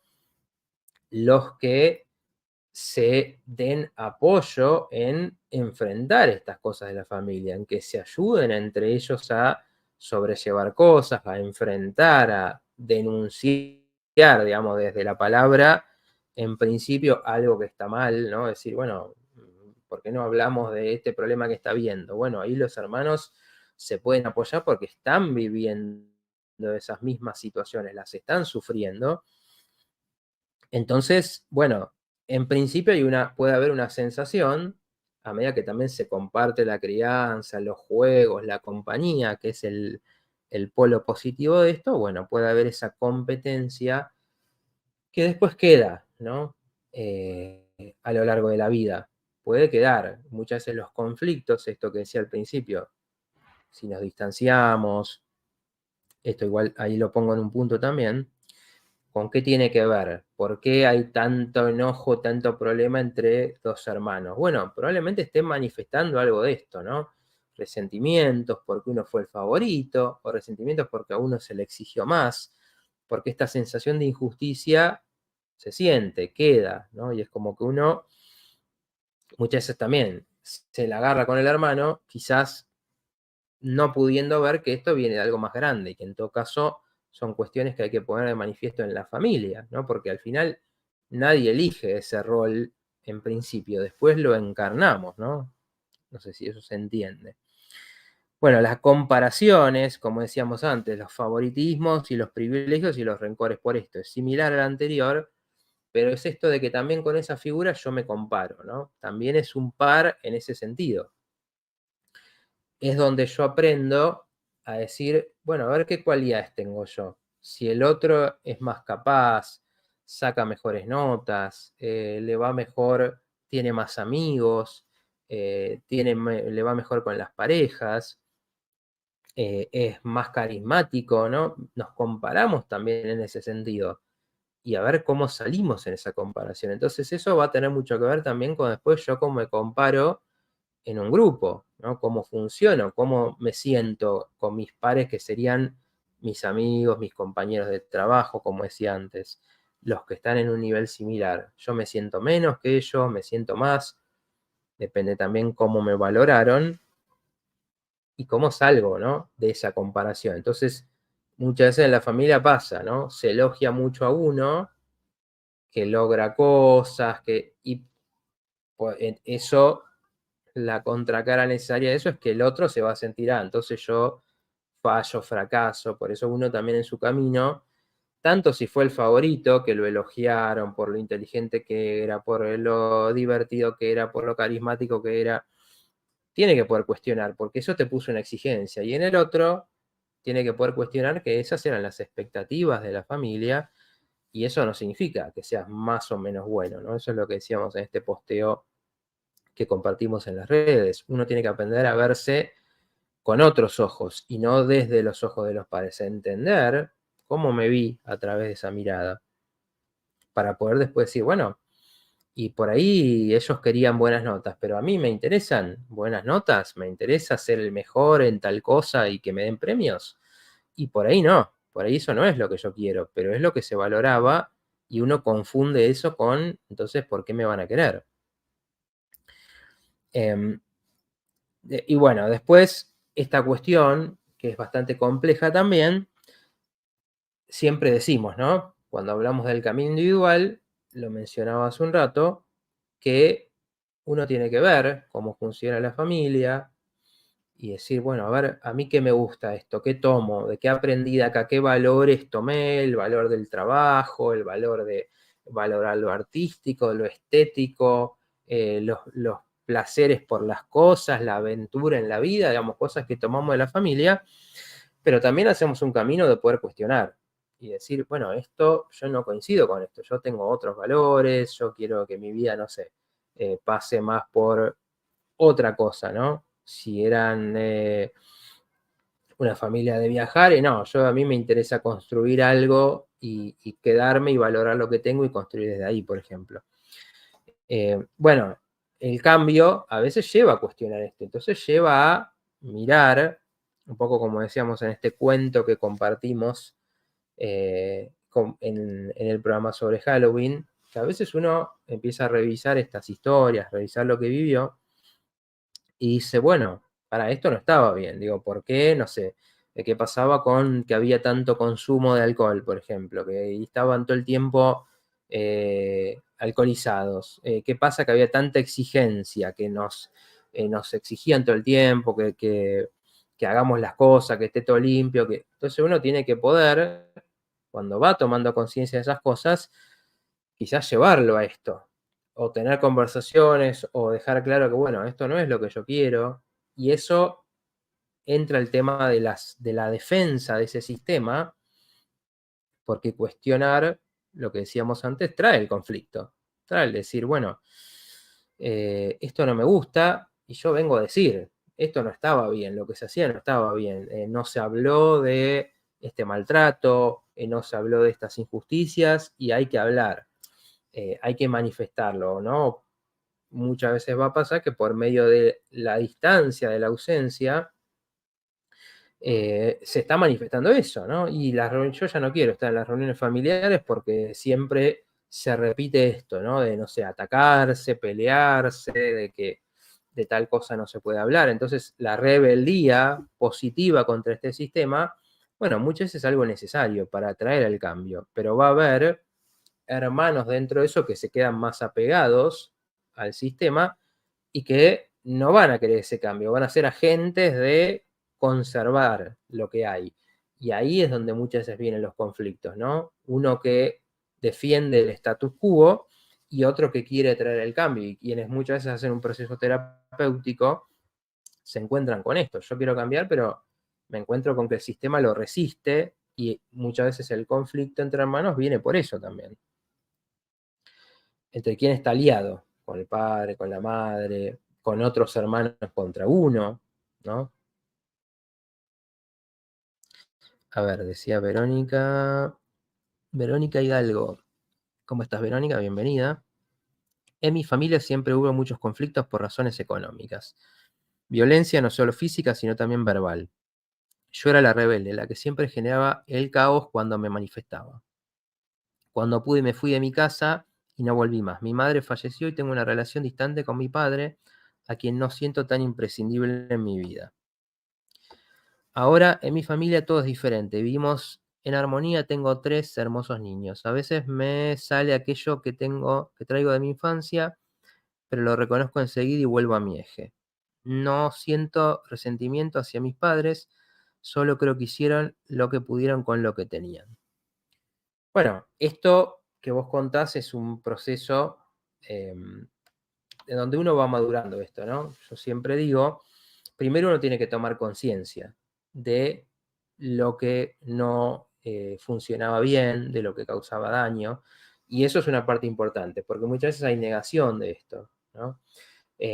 los que se den apoyo en enfrentar estas cosas de la familia, en que se ayuden entre ellos a sobrellevar cosas, a enfrentar, a denunciar, digamos, desde la palabra, en principio, algo que está mal, ¿no? Decir, bueno, ¿por qué no hablamos de este problema que está viendo? Bueno, ahí los hermanos se pueden apoyar porque están viviendo esas mismas situaciones, las están sufriendo. Entonces, bueno, en principio puede haber una sensación, a medida que también se comparte la crianza, los juegos, la compañía, que es el polo positivo de esto, bueno, puede haber esa competencia que después queda, ¿no? A lo largo de la vida. Puede quedar. Muchas veces los conflictos, esto que decía al principio, si nos distanciamos, esto igual ahí lo pongo en un punto también, ¿con qué tiene que ver? ¿Por qué hay tanto enojo, tanto problema entre dos hermanos? Bueno, probablemente estén manifestando algo de esto, ¿no? Resentimientos porque uno fue el favorito, o resentimientos porque a uno se le exigió más, porque esta sensación de injusticia se siente, queda, ¿no? Y es como que uno muchas veces también se la agarra con el hermano, quizás no pudiendo ver que esto viene de algo más grande y que en todo caso son cuestiones que hay que poner de manifiesto en la familia, ¿no? Porque al final nadie elige ese rol en principio, después lo encarnamos, ¿no? No sé si eso se entiende. Bueno, las comparaciones, como decíamos antes, los favoritismos y los privilegios y los rencores por esto, es similar al anterior, pero es esto de que también con esa figura yo me comparo, ¿no? También es un par en ese sentido. Es donde yo aprendo a decir, bueno, a ver qué cualidades tengo yo. Si el otro es más capaz, saca mejores notas, le va mejor, tiene más amigos, le va mejor con las parejas, es más carismático, ¿no? Nos comparamos también en ese sentido y a ver cómo salimos en esa comparación. Entonces eso va a tener mucho que ver también con después yo cómo me comparo en un grupo, ¿no? Cómo funciono, cómo me siento con mis pares que serían mis amigos, mis compañeros de trabajo, como decía antes, los que están en un nivel similar. Yo me siento menos que ellos, me siento más, depende también cómo me valoraron y cómo salgo, ¿no? De esa comparación. Entonces, muchas veces en la familia pasa, ¿no? Se elogia mucho a uno que logra cosas, y pues, eso, la contracara necesaria de eso es que el otro se va a sentir, entonces yo fallo, fracaso, por eso uno también en su camino, tanto si fue el favorito, que lo elogiaron por lo inteligente que era, por lo divertido que era, por lo carismático que era, tiene que poder cuestionar, porque eso te puso una exigencia, y en el otro tiene que poder cuestionar que esas eran las expectativas de la familia, y eso no significa que seas más o menos bueno, ¿no? Eso es lo que decíamos en este posteo que compartimos en las redes. Uno tiene que aprender a verse con otros ojos y no desde los ojos de los padres, entender cómo me vi a través de esa mirada, para poder después decir, bueno, y por ahí ellos querían buenas notas, pero a mí me interesan buenas notas, me interesa ser el mejor en tal cosa y que me den premios, y por ahí no, por ahí eso no es lo que yo quiero, pero es lo que se valoraba y uno confunde eso con, entonces, ¿por qué me van a querer? Eh, y bueno, después esta cuestión, que es bastante compleja también, siempre decimos, ¿no? Cuando hablamos del camino individual, lo mencionaba hace un rato, que uno tiene que ver cómo funciona la familia y decir, bueno, a ver, a mí qué me gusta esto, qué tomo, de qué aprendí de acá, qué valores tomé, el valor del trabajo, el valor de valorar lo artístico, lo estético, los placeres por las cosas, la aventura en la vida, digamos, cosas que tomamos de la familia, pero también hacemos un camino de poder cuestionar y decir, bueno, esto, yo no coincido con esto, yo tengo otros valores, yo quiero que mi vida, no sé, pase más por otra cosa, ¿no? Si eran una familia de viajar, no, a mí me interesa construir algo y quedarme y valorar lo que tengo y construir desde ahí, por ejemplo. Bueno, el cambio a veces lleva a cuestionar esto, entonces lleva a mirar, un poco como decíamos en este cuento que compartimos en el programa sobre Halloween, que a veces uno empieza a revisar estas historias, revisar lo que vivió, y dice, bueno, para esto no estaba bien, digo, ¿por qué? No sé, qué pasaba con que había tanto consumo de alcohol, por ejemplo, que estaban todo el tiempo alcoholizados. ¿Qué pasa? Que había tanta exigencia, que nos exigían todo el tiempo, que hagamos las cosas, que esté todo limpio. Entonces uno tiene que poder, cuando va tomando conciencia de esas cosas, quizás llevarlo a esto. o tener conversaciones, o dejar claro que, bueno, esto no es lo que yo quiero, y eso entra el tema de la defensa de ese sistema, porque cuestionar, lo que decíamos antes, trae el conflicto, trae el decir, bueno, esto no me gusta, y yo vengo a decir, esto no estaba bien, lo que se hacía no estaba bien, no se habló de este maltrato, no se habló de estas injusticias, y hay que hablar, hay que manifestarlo, ¿no? Muchas veces va a pasar que por medio de la distancia, de la ausencia, se está manifestando eso, ¿no? Y yo ya no quiero estar en las reuniones familiares porque siempre se repite esto, ¿no? De, no sé, atacarse, pelearse, de que de tal cosa no se puede hablar. Entonces, la rebeldía positiva contra este sistema, bueno, muchas veces es algo necesario para atraer el cambio, pero va a haber hermanos dentro de eso que se quedan más apegados al sistema y que no van a querer ese cambio, van a ser agentes de conservar lo que hay. Y ahí es donde muchas veces vienen los conflictos, ¿no? Uno que defiende el status quo y otro que quiere traer el cambio. Y quienes muchas veces hacen un proceso terapéutico se encuentran con esto. Yo quiero cambiar, pero me encuentro con que el sistema lo resiste y muchas veces el conflicto entre hermanos viene por eso también. Entre quién está aliado, con el padre, con la madre, con otros hermanos contra uno, ¿no? A ver, decía Verónica Hidalgo. ¿Cómo estás, Verónica? Bienvenida. En mi familia siempre hubo muchos conflictos por razones económicas. Violencia no solo física, sino también verbal. Yo era la rebelde, la que siempre generaba el caos cuando me manifestaba. Cuando pude me fui de mi casa y no volví más. Mi madre falleció y tengo una relación distante con mi padre, a quien no siento tan imprescindible en mi vida. Ahora en mi familia todo es diferente, vivimos en armonía, tengo 3 hermosos niños. A veces me sale aquello que traigo de mi infancia, pero lo reconozco enseguida y vuelvo a mi eje. No siento resentimiento hacia mis padres, solo creo que hicieron lo que pudieron con lo que tenían. Bueno, esto que vos contás es un proceso, en donde uno va madurando esto, ¿no? Yo siempre digo, primero uno tiene que tomar conciencia de lo que no funcionaba bien, de lo que causaba daño, y eso es una parte importante, porque muchas veces hay negación de esto, ¿no?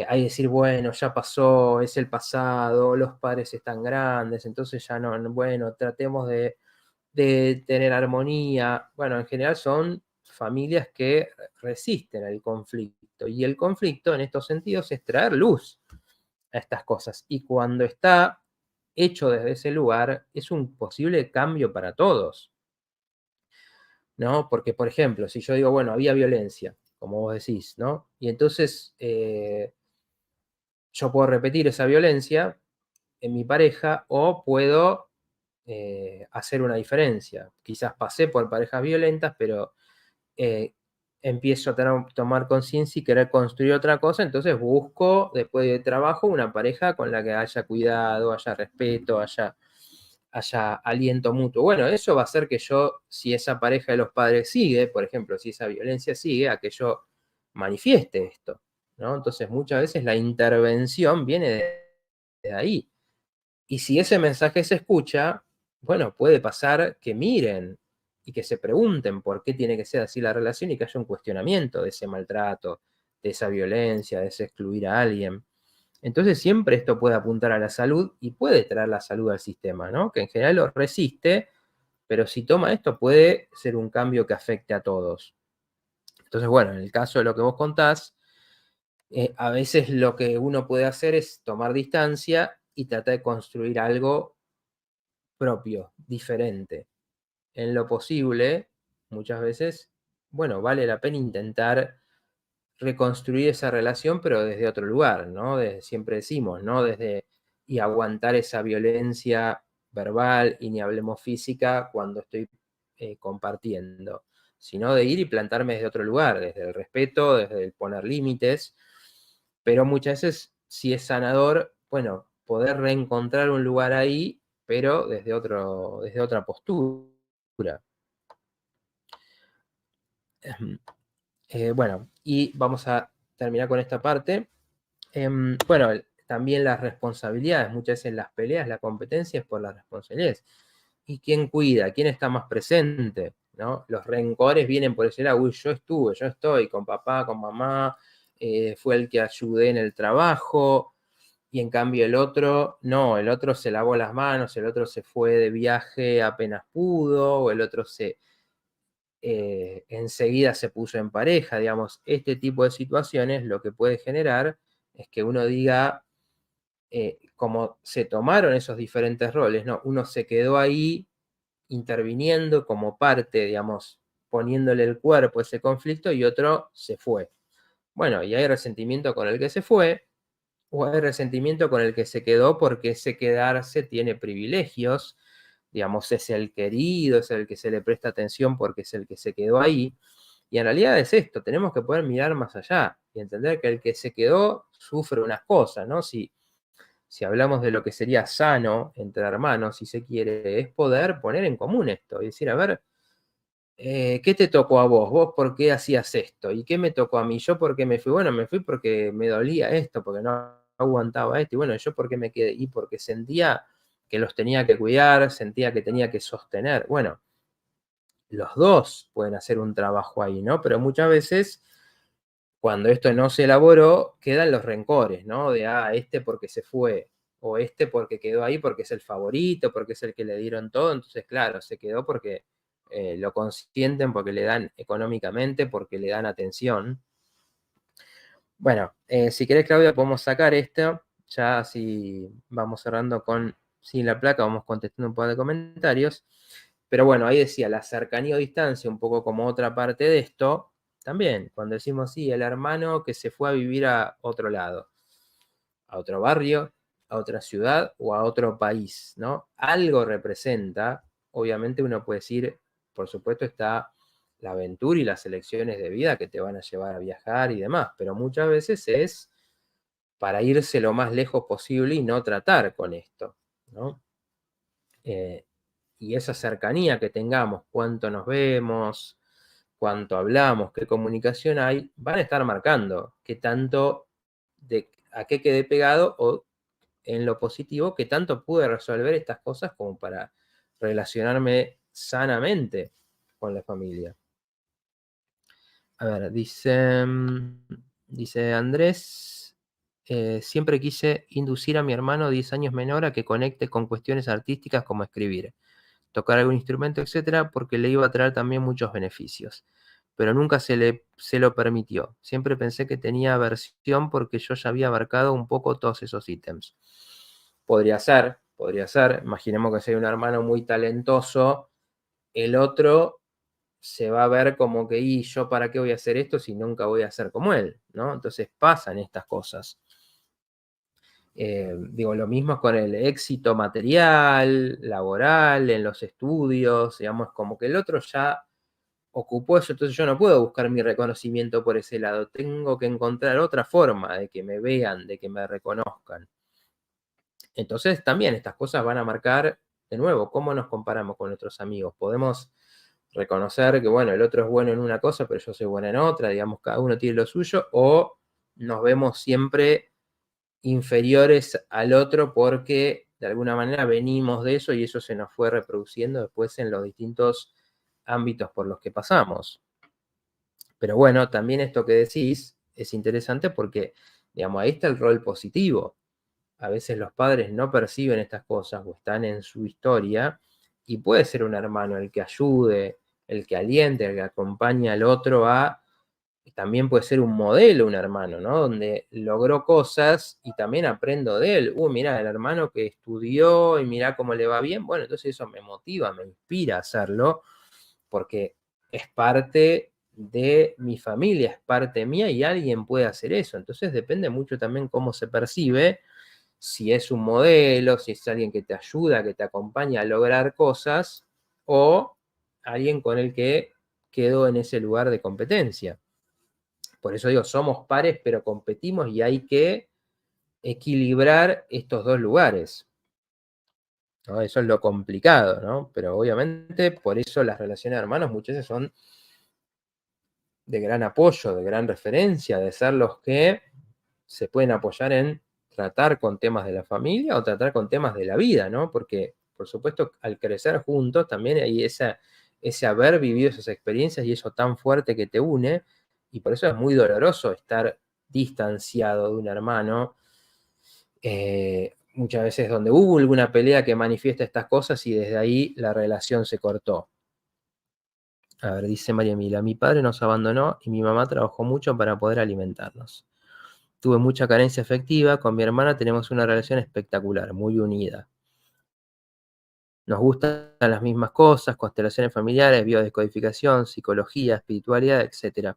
Hay decir, bueno, ya pasó, es el pasado, los padres están grandes, entonces ya no, bueno, tratemos de tener armonía. Bueno, en general son familias que resisten al conflicto. Y el conflicto en estos sentidos es traer luz a estas cosas. Y cuando está hecho desde ese lugar, es un posible cambio para todos, ¿no? Porque, por ejemplo, si yo digo, bueno, había violencia, como vos decís, ¿no? Y entonces yo puedo repetir esa violencia en mi pareja o puedo hacer una diferencia. Quizás pasé por parejas violentas, pero eh, empiezo a tomar conciencia y querer construir otra cosa, entonces busco, después de trabajo, una pareja con la que haya cuidado, haya respeto, haya aliento mutuo. Bueno, eso va a hacer que yo, si esa pareja de los padres sigue, por ejemplo, si esa violencia sigue, a que yo manifieste esto, ¿no? Entonces, muchas veces la intervención viene de ahí. Y si ese mensaje se escucha, bueno, puede pasar que miren y que se pregunten por qué tiene que ser así la relación y que haya un cuestionamiento de ese maltrato, de esa violencia, de ese excluir a alguien. Entonces siempre esto puede apuntar a la salud y puede traer la salud al sistema, ¿no? Que en general lo resiste, pero si toma esto puede ser un cambio que afecte a todos. Entonces, bueno, en el caso de lo que vos contás, a veces lo que uno puede hacer es tomar distancia y tratar de construir algo propio, diferente. En lo posible, muchas veces, bueno, vale la pena intentar reconstruir esa relación, pero desde otro lugar, ¿no? Siempre decimos, ¿no? Y aguantar esa violencia verbal y ni hablemos física cuando estoy compartiendo, sino de ir y plantarme desde otro lugar, desde el respeto, desde el poner límites, pero muchas veces, si es sanador, bueno, poder reencontrar un lugar ahí, pero desde otra postura. Bueno, y vamos a terminar con esta parte. Bueno, también las responsabilidades, muchas veces en las peleas, la competencia es por las responsabilidades. ¿Y quién cuida? ¿Quién está más presente? ¿No? Los rencores vienen por ese lado, uy, yo estoy con papá, con mamá, fue el que ayudé en el trabajo, y en cambio el otro, no, el otro se lavó las manos, el otro se fue de viaje apenas pudo, o el otro enseguida se puso en pareja, digamos, este tipo de situaciones lo que puede generar es que uno diga, como se tomaron esos diferentes roles, ¿no? Uno se quedó ahí interviniendo como parte, digamos, poniéndole el cuerpo a ese conflicto y otro se fue. Bueno, y hay resentimiento con el que se fue, o hay resentimiento con el que se quedó porque ese quedarse tiene privilegios, digamos, es el querido, es el que se le presta atención porque es el que se quedó ahí. Y en realidad es esto, tenemos que poder mirar más allá y entender que el que se quedó sufre unas cosas, ¿no? Si hablamos de lo que sería sano entre hermanos, si se quiere, es poder poner en común esto y decir, a ver, ¿qué te tocó a vos? ¿Vos por qué hacías esto? ¿Y qué me tocó a mí? ¿Yo por qué me fui? Bueno, me fui porque me dolía esto, porque no aguantaba esto. Y bueno, ¿yo por qué me quedé? Y porque sentía que los tenía que cuidar, sentía que tenía que sostener. Bueno, los dos pueden hacer un trabajo ahí, ¿no? Pero muchas veces, cuando esto no se elaboró, quedan los rencores, ¿no? De, este porque se fue, o este porque quedó ahí porque es el favorito, porque es el que le dieron todo. Entonces, claro, se quedó porque lo consienten, porque le dan económicamente, porque le dan atención. Bueno, si querés, Claudia, podemos sacar esto, ya así vamos cerrando con, sin la placa, vamos contestando un par de comentarios. Pero bueno, ahí decía, la cercanía o distancia, un poco como otra parte de esto, también, cuando decimos, sí, el hermano que se fue a vivir a otro lado, a otro barrio, a otra ciudad o a otro país, ¿no? Algo representa, obviamente uno puede decir, por supuesto está la aventura y las elecciones de vida que te van a llevar a viajar y demás, pero muchas veces es para irse lo más lejos posible y no tratar con esto, ¿no? Y esa cercanía que tengamos, cuánto nos vemos, cuánto hablamos, qué comunicación hay, van a estar marcando qué tanto, a qué quedé pegado o en lo positivo, qué tanto pude resolver estas cosas como para relacionarme sanamente con la familia. A ver, dice Andrés, siempre quise inducir a mi hermano 10 años menor a que conecte con cuestiones artísticas como escribir, tocar algún instrumento, etcétera, porque le iba a traer también muchos beneficios. Pero nunca se lo permitió. Siempre pensé que tenía aversión porque yo ya había abarcado un poco todos esos ítems. Podría ser, podría ser. Imaginemos que sea un hermano muy talentoso, el otro se va a ver como que, y yo para qué voy a hacer esto si nunca voy a ser como él, ¿no? Entonces pasan estas cosas. Digo, lo mismo con el éxito material, laboral, en los estudios, digamos, como que el otro ya ocupó eso, entonces yo no puedo buscar mi reconocimiento por ese lado, tengo que encontrar otra forma de que me vean, de que me reconozcan. Entonces también estas cosas van a marcar, de nuevo, cómo nos comparamos con nuestros amigos. Podemos reconocer que, bueno, el otro es bueno en una cosa, pero yo soy buena en otra, digamos, cada uno tiene lo suyo, o nos vemos siempre inferiores al otro porque de alguna manera venimos de eso y eso se nos fue reproduciendo después en los distintos ámbitos por los que pasamos. Pero bueno, también esto que decís es interesante porque, digamos, ahí está el rol positivo. A veces los padres no perciben estas cosas o están en su historia y puede ser un hermano el que ayude, el que aliente, el que acompaña al otro a, también puede ser un modelo, un hermano, ¿no? Donde logró cosas y también aprendo de él. Mira, el hermano que estudió y mira cómo le va bien, bueno, entonces eso me motiva, me inspira a hacerlo porque es parte de mi familia, es parte mía y alguien puede hacer eso. Entonces depende mucho también cómo se percibe, si es un modelo, si es alguien que te ayuda, que te acompaña a lograr cosas, o alguien con el que quedó en ese lugar de competencia. Por eso digo, somos pares, pero competimos y hay que equilibrar estos dos lugares, ¿no? Eso es lo complicado, ¿no? Pero obviamente por eso las relaciones de hermanos muchas veces son de gran apoyo, de gran referencia, de ser los que se pueden apoyar en tratar con temas de la familia o tratar con temas de la vida, ¿no? Porque, por supuesto, al crecer juntos también hay ese haber vivido esas experiencias y eso tan fuerte que te une, y por eso es muy doloroso estar distanciado de un hermano, muchas veces donde hubo alguna pelea que manifiesta estas cosas y desde ahí la relación se cortó. A ver, dice María Emilia, mi padre nos abandonó y mi mamá trabajó mucho para poder alimentarnos. Tuve mucha carencia afectiva, con mi hermana tenemos una relación espectacular, muy unida. Nos gustan las mismas cosas, constelaciones familiares, biodescodificación, psicología, espiritualidad, etc.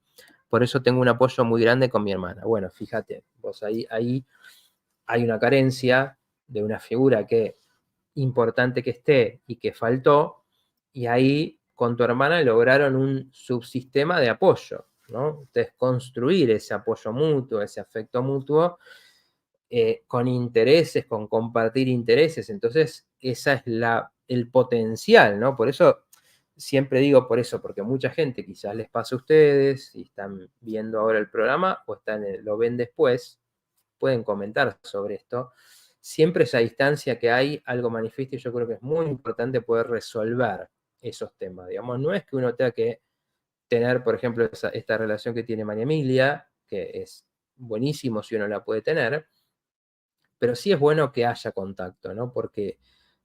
Por eso tengo un apoyo muy grande con mi hermana. Bueno, fíjate, vos ahí hay una carencia de una figura que importante que esté y que faltó, y ahí con tu hermana lograron un subsistema de apoyo, ¿no? Entonces, construir ese apoyo mutuo, ese afecto mutuo, con intereses, con compartir intereses. Entonces, esa es el potencial, ¿no? Por eso, siempre digo por eso, porque mucha gente quizás les pasa a ustedes, si están viendo ahora el programa o lo ven después, pueden comentar sobre esto. Siempre esa distancia que hay, algo manifiesta, y yo creo que es muy importante poder resolver esos temas. Digamos, no es que uno tenga que tener, por ejemplo, esta relación que tiene María Emilia, que es buenísimo si uno la puede tener, pero sí es bueno que haya contacto, ¿no? Porque,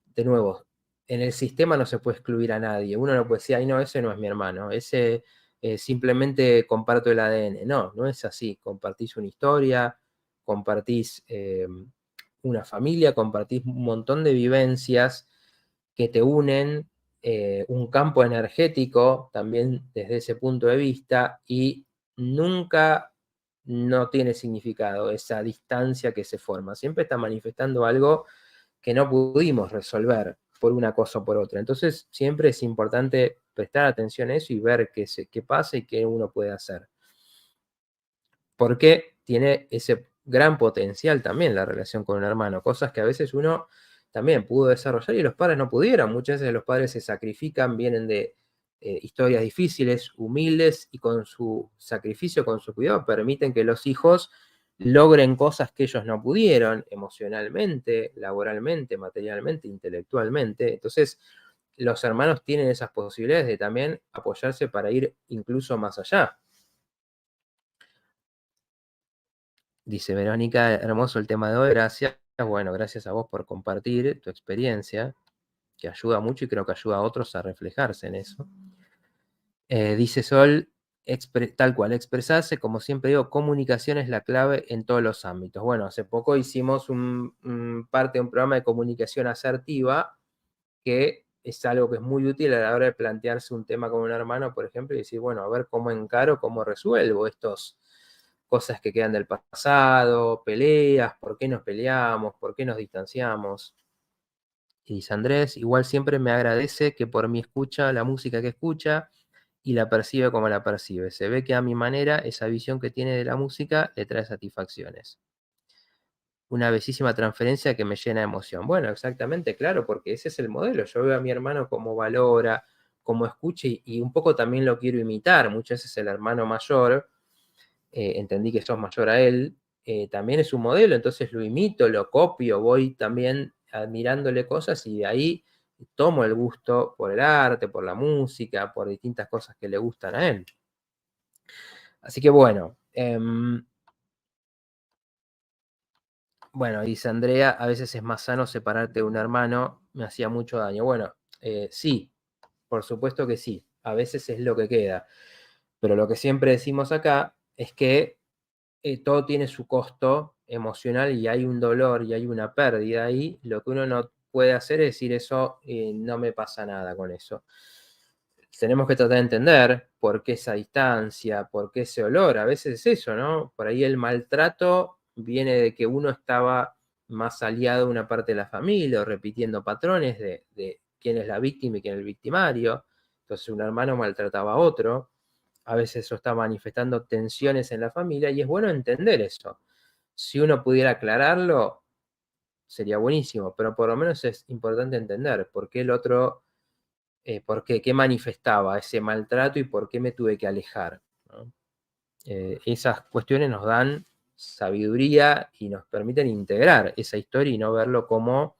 de nuevo, en el sistema no se puede excluir a nadie. Uno no puede decir, ay, no, ese no es mi hermano, ese simplemente comparto el ADN. No, no es así. Compartís una historia, compartís una familia, compartís un montón de vivencias que te unen, un campo energético también desde ese punto de vista, y nunca no tiene significado esa distancia que se forma. Siempre está manifestando algo que no pudimos resolver por una cosa o por otra. Entonces, siempre es importante prestar atención a eso y ver qué pasa y qué uno puede hacer. Porque tiene ese gran potencial también la relación con un hermano, cosas que a veces uno también pudo desarrollar y los padres no pudieron. Muchas veces los padres se sacrifican, vienen de historias difíciles, humildes, y con su sacrificio, con su cuidado, permiten que los hijos logren cosas que ellos no pudieron, emocionalmente, laboralmente, materialmente, intelectualmente. Entonces, los hermanos tienen esas posibilidades de también apoyarse para ir incluso más allá. Dice Verónica, hermoso el tema de hoy, gracias. Bueno, gracias a vos por compartir tu experiencia, que ayuda mucho y creo que ayuda a otros a reflejarse en eso. Dice Sol, tal cual, expresarse, como siempre digo, comunicación es la clave en todos los ámbitos. Bueno, hace poco hicimos parte de un programa de comunicación asertiva, que es algo que es muy útil a la hora de plantearse un tema con un hermano, por ejemplo, y decir, bueno, a ver cómo encaro, cómo resuelvo estos cosas que quedan del pasado, peleas, por qué nos peleamos, por qué nos distanciamos. Y dice Andrés, igual siempre me agradece que por mí escucha la música que escucha y la percibe como la percibe. Se ve que a mi manera esa visión que tiene de la música le trae satisfacciones. Una bellísima transferencia que me llena de emoción. Bueno, exactamente, claro, porque ese es el modelo. Yo veo a mi hermano como valora, como escucha, y un poco también lo quiero imitar. Muchas veces el hermano mayor, entendí que sos mayor a él, también es un modelo, entonces lo imito, lo copio, voy también admirándole cosas y de ahí tomo el gusto por el arte, por la música, por distintas cosas que le gustan a él. Así que bueno, dice Andrea, a veces es más sano separarte de un hermano, me hacía mucho daño. Bueno, sí, por supuesto que sí, a veces es lo que queda, pero lo que siempre decimos acá es que todo tiene su costo emocional y hay un dolor y hay una pérdida ahí. Lo que uno no puede hacer es decir eso, no me pasa nada con eso. Tenemos que tratar de entender por qué esa distancia, por qué ese olor. A veces es eso, ¿no? Por ahí el maltrato viene de que uno estaba más aliado a una parte de la familia o repitiendo patrones de quién es la víctima y quién es el victimario. Entonces un hermano maltrataba a otro. A veces eso está manifestando tensiones en la familia y es bueno entender eso. Si uno pudiera aclararlo, sería buenísimo, pero por lo menos es importante entender por qué el otro, qué manifestaba ese maltrato y por qué me tuve que alejar, ¿no? esas cuestiones nos dan sabiduría y nos permiten integrar esa historia y no verlo como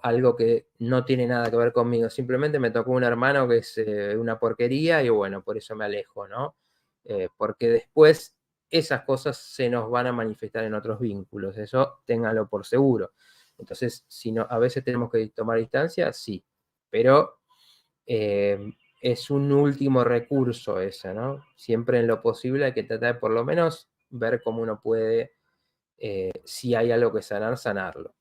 algo que no tiene nada que ver conmigo. Simplemente me tocó un hermano que es una porquería y bueno, por eso me alejo, ¿no? Porque después esas cosas se nos van a manifestar en otros vínculos, eso ténganlo por seguro. Entonces, si no, a veces tenemos que tomar distancia, sí, pero es un último recurso ese, ¿no? Siempre en lo posible hay que tratar de por lo menos ver cómo uno puede, si hay algo que sanar, sanarlo.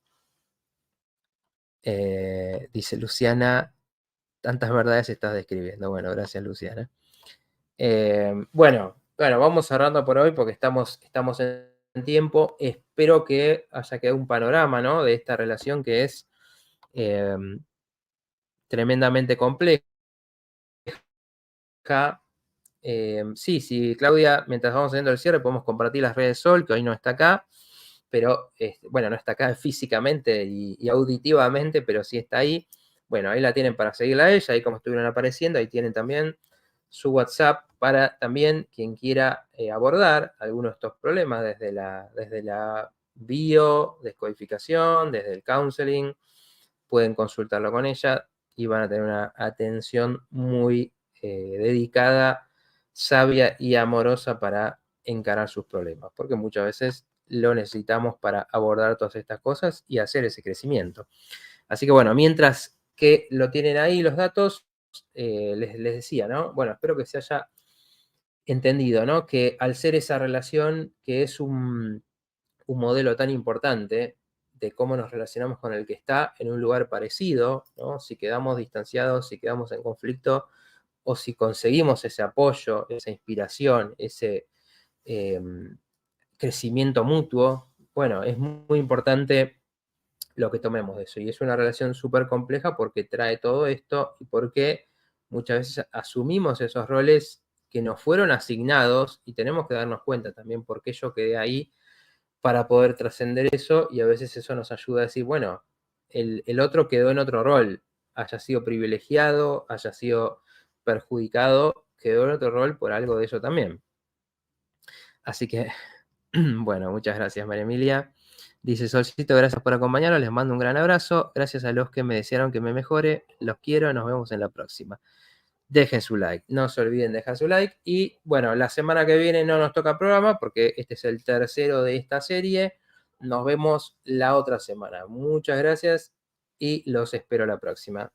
Dice Luciana, tantas verdades estás describiendo. Bueno, gracias Luciana. Bueno, vamos cerrando por hoy porque estamos en tiempo. Espero que haya quedado un panorama, ¿no? De esta relación que es tremendamente compleja. Sí, Claudia, mientras vamos haciendo el cierre, podemos compartir las redes de Sol, que hoy no está acá, pero bueno, no está acá físicamente y auditivamente, pero sí está ahí. Bueno, ahí la tienen para seguirla a ella, ahí como estuvieron apareciendo, ahí tienen también su WhatsApp para también quien quiera abordar algunos de estos problemas desde la biodescodificación, desde el counseling, pueden consultarlo con ella y van a tener una atención muy dedicada, sabia y amorosa para encarar sus problemas, porque muchas veces lo necesitamos para abordar todas estas cosas y hacer ese crecimiento. Así que bueno, mientras que lo tienen ahí los datos, les decía, ¿no? Bueno, espero que se haya entendido, ¿no? Que al ser esa relación que es un modelo tan importante de cómo nos relacionamos con el que está en un lugar parecido, ¿no? Si quedamos distanciados, si quedamos en conflicto, o si conseguimos ese apoyo, esa inspiración, ese eh, crecimiento mutuo, bueno, es muy importante lo que tomemos de eso. Y es una relación súper compleja porque trae todo esto y porque muchas veces asumimos esos roles que nos fueron asignados y tenemos que darnos cuenta también por qué yo quedé ahí para poder trascender eso y a veces eso nos ayuda a decir, bueno, el otro quedó en otro rol, haya sido privilegiado, haya sido perjudicado, quedó en otro rol por algo de eso también. Así que, bueno, muchas gracias María Emilia. Dice Solcito, gracias por acompañarnos, les mando un gran abrazo, gracias a los que me desearon que me mejore, los quiero, nos vemos en la próxima. Dejen su like, no se olviden dejar su like y bueno, la semana que viene no nos toca programa porque este es el tercero de esta serie, nos vemos la otra semana. Muchas gracias y los espero la próxima.